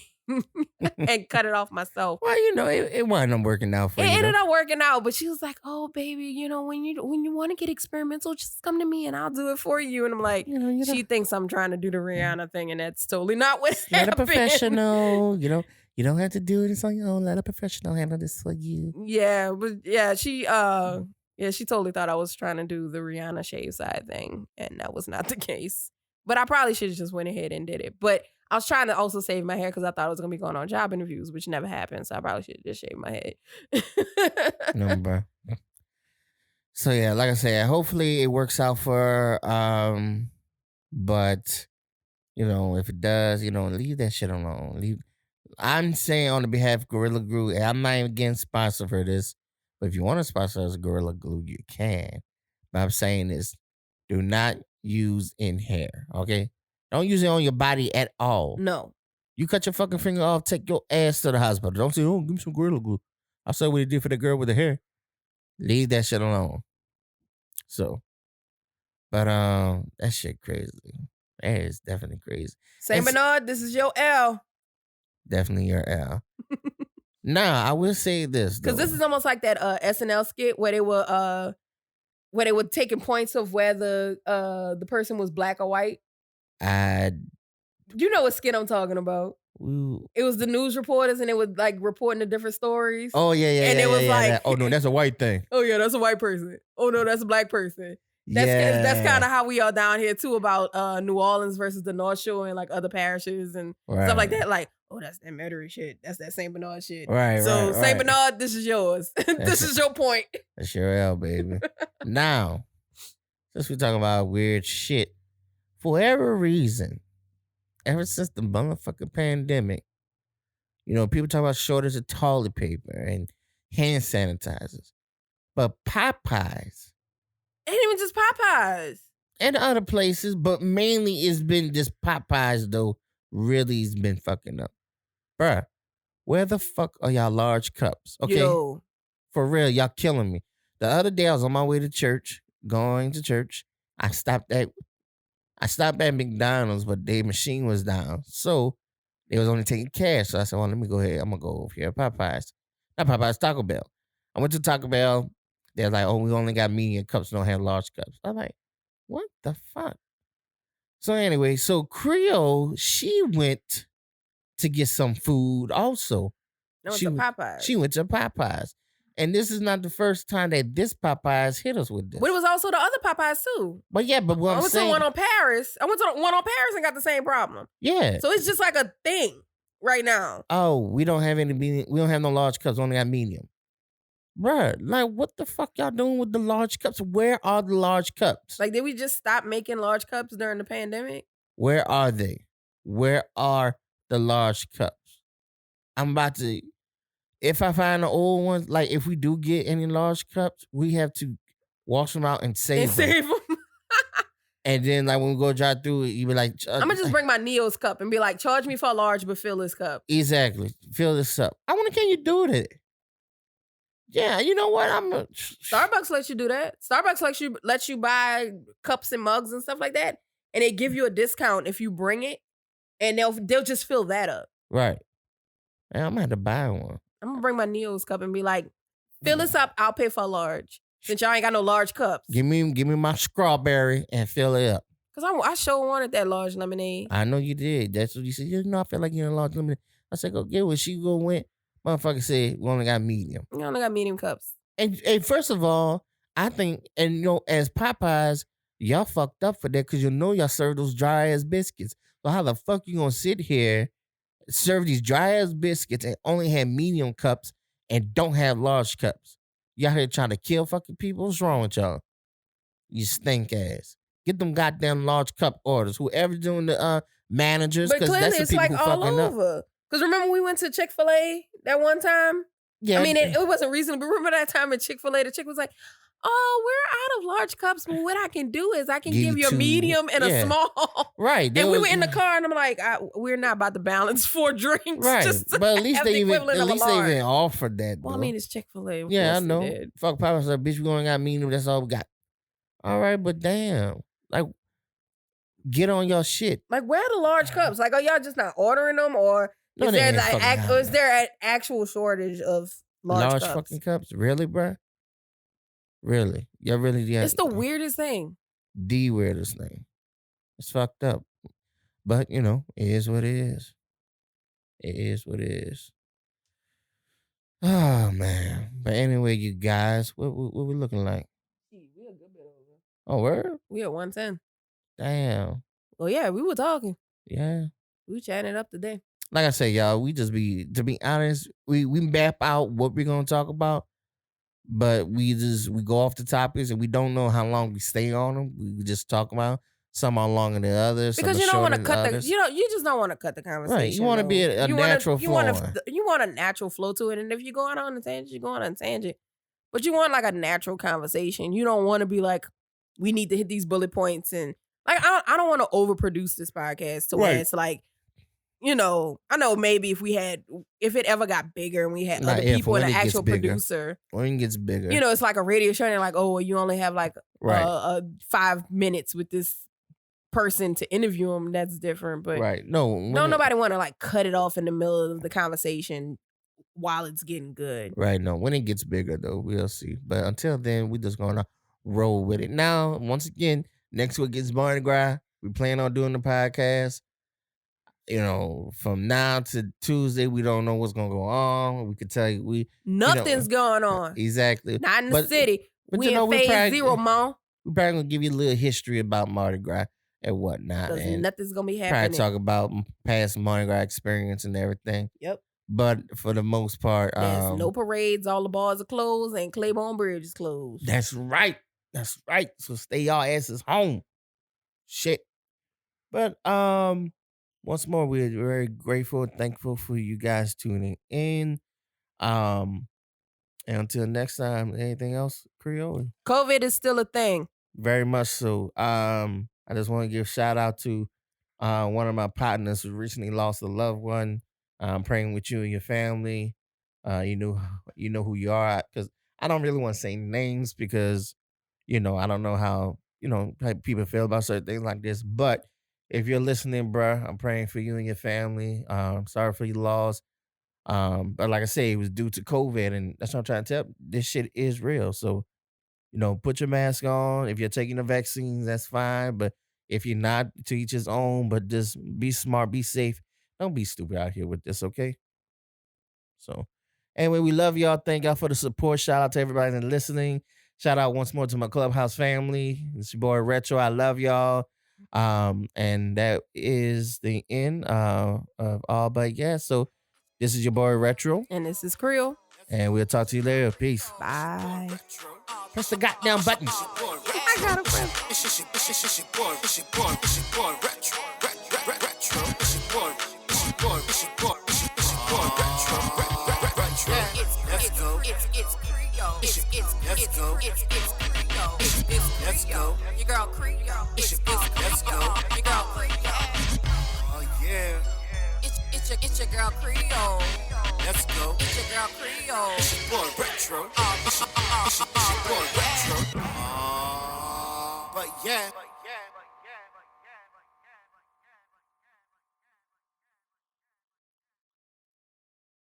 and cut it off myself. Well, you know, it wasn't working out for you. It ended up working out, but she was like, "Oh, baby, you know, when you want to get experimental, just come to me and I'll do it for you." And I'm like, she thinks I'm trying to do the Rihanna thing, and that's totally not what happened. Let a professional, you don't have to do this on your own. Let a professional handle this for you. Yeah, but yeah, she totally thought I was trying to do the Rihanna shave side thing, and that was not the case. But I probably should have just went ahead and did it. But I was trying to also save my hair because I thought I was gonna be going on job interviews, which never happened. So I probably should have just shaved my head. No, bro. So yeah, like I said, hopefully it works out for her. But if it does, leave that shit alone. I'm saying on the behalf of Gorilla Glue, and I'm not even getting sponsored for this, but if you want to sponsor us Gorilla Glue, you can. But I'm saying this, do not use in hair, okay? Don't use it on your body at all. No. You cut your fucking finger off, take your ass to the hospital. Don't say, oh, give me some Gorilla Glue. I saw what he did for the girl with the hair. Leave that shit alone. So, but that shit crazy. That is definitely crazy. Saint Bernard, this is your L. Definitely your L. Nah, I will say this though. Because this is almost like that SNL skit where they were taking points of whether the person was black or white. You know what skit I'm talking about. Ooh. It was the news reporters and they were like reporting the different stories. Oh yeah. And it was like, oh no, that's a white thing. Oh yeah, that's a white person. Oh no, that's a black person. That's kind of how we are down here too about New Orleans versus the North Shore and like other parishes and stuff like that. Like, oh, that's that Metairie shit. That's that Saint Bernard shit. Right. So Saint Bernard, this is yours. This is your point. That's your L, baby. Now, since we're talking about weird shit, for whatever reason, ever since the motherfucking pandemic, people talk about shortage of toilet paper and hand sanitizers, but Popeyes. Ain't even just Popeyes. And other places, but mainly it's been just Popeyes, though, really has been fucking up. Bruh, where the fuck are y'all large cups? Okay? Yo. For real, y'all killing me. The other day, I was on my way to church, going to church. I stopped at McDonald's, but their machine was down. So, they was only taking cash. So I said, well, let me go ahead. I'm going to go over here at Popeyes. Not Popeyes, Taco Bell. I went to Taco Bell. They're like, oh, we only got medium cups, don't have large cups. I'm like, what the fuck? So anyway, Creole, she went to get some food also. She went to Popeyes. She went to Popeyes. And this is not the first time that this Popeyes hit us with this. But it was also the other Popeyes too. But yeah, but what I'm saying. I went to the one on Paris and got the same problem. Yeah. So it's just like a thing right now. Oh, we don't have no large cups, we only got medium. Bruh, like, what the fuck y'all doing with the large cups? Where are the large cups? Like, did we just stop making large cups during the pandemic? Where are they? Where are the large cups? I'm about to, if I find the old ones, like, if we do get any large cups, we have to wash them out, and And save them. save them. And then, like, when we go drive through it, you be like, I'm gonna just bring my Neo's cup and be like, charge me for a large, but fill this cup. exactly, fill this up. I wonder, can you do that? Yeah, you know what? Starbucks lets you do that. Starbucks lets you buy cups and mugs and stuff like that, and they give you a discount if you bring it, and they'll just fill that up. Right. Man, I'm gonna have to buy one. I'm gonna bring my Neo's cup and be like, fill this up. I'll pay for a large. Since y'all ain't got no large cups. Give me my strawberry and fill it up. Cause I sure wanted that large lemonade. I know you did. That's what you said. You know, I feel like you're a large lemonade. I said, go get what she go went. Motherfucker said, we only got medium. You only got medium cups. And first of all, I think, and you know, as Popeyes, y'all fucked up for that because you know y'all serve those dry ass biscuits. So how the fuck you gonna sit here, serve these dry ass biscuits and only have medium cups and don't have large cups? Y'all here trying to kill fucking people? What's wrong with y'all? You stink ass. Get them goddamn large cup orders. Whoever's doing the managers, But because clearly that's the it's people like who all fucking up. over. Because remember we went to Chick-fil-A that one time? Yeah, I mean, it wasn't reasonable. But remember that time at Chick-fil-A, the chick was like, oh, we're out of large cups, but what I can do is I can give you a two- medium and a small. Right. And we were in the car, and I'm like, we're not about to balance 4 drinks. Right. Just to But at least have they the even equivalent of a large. offered that. Well, I though. mean, it's Chick-fil-A. Of Yeah, I course they know. did. Fuck Popeyes like, bitch, we only got medium. That's all we got. All right, but damn. Like, get on your shit. Like, where are the large cups? Like, are y'all just not ordering them, or No, is they there ain't like fucking or is there an actual shortage of large cups? fucking cups? Really, bruh? Really? Yeah, really? Yeah. It's the weirdest thing. The weirdest thing. It's fucked up. But, you know, it is what it is. It is what it is. Oh, man. But anyway, you guys, what we looking like? We a good bit over. Oh, word? We at 110. Damn. Well, yeah, we were talking. Yeah. We chatting it up today. Like I said, y'all, we just to be honest, we map out what we're gonna talk about, but we go off the topics and we don't know how long we stay on them. We just talk about some are longer than others. Because you don't want to cut the you just don't want to cut the conversation. Right. You want to be a natural flow. You want a natural flow to it, and if you're going on a tangent, you're going on a tangent. But you want like a natural conversation. You don't want to be like, we need to hit these bullet points, and like I don't want to overproduce this podcast to where it's like, you know, I know maybe if it ever got bigger and we had other people and an actual producer. When it gets bigger. You know, it's like a radio show and they're like, oh, well, you only have like 5 minutes with this person to interview them. That's different. But nobody want to like cut it off in the middle of the conversation while it's getting good. Right. No, when it gets bigger though, we'll see. But until then, we just gonna roll with it. Now, once again, next week is Mardi Gras. We plan on doing the podcast. You know, from now to Tuesday, we don't know what's gonna go on. We could tell you nothing's going on. Exactly. Not in the city. But we in phase 0, Mom. We're probably gonna give you a little history about Mardi Gras and whatnot. And nothing's gonna be happening. Probably talk about past Mardi Gras experience and everything. Yep. But for the most part, there's no parades. All the bars are closed, and Claiborne Bridge is closed. That's right. That's right. So stay y'all asses home. Shit. But once more, we're very grateful and thankful for you guys tuning in. And until next time, anything else, Creole? COVID is still a thing. Very much so. I just want to give a shout out to one of my partners who recently lost a loved one. I'm praying with you and your family. You know who you are, because I don't really want to say names because, you know, I don't know how people feel about certain things like this. But if you're listening, bruh, I'm praying for you and your family. Sorry for your loss. But like I say, it was due to COVID, and that's what I'm trying to tell. This shit is real. So, you know, put your mask on. If you're taking the vaccines, that's fine. But if you're not, to each his own. But just be smart, be safe. Don't be stupid out here with this, okay? So, anyway, we love y'all. Thank y'all for the support. Shout out to everybody that's listening. Shout out once more to my Clubhouse family. It's your boy Retro. I love y'all. And that is the end of all but yeah. So this is your boy Retro. And this is Creole. And we'll talk to you later. Peace. Bye. Press the goddamn button. I got a friend. It's your boy, Retro. Let's go. It's Creole. It's Creole. let's go. Your girl Creole. It's your boy, let's go. Your girl Creole. Oh yeah, It's your girl Creole. let's go. It's your girl Creole. It's your boy Retro. It's your boy Retro. But yeah.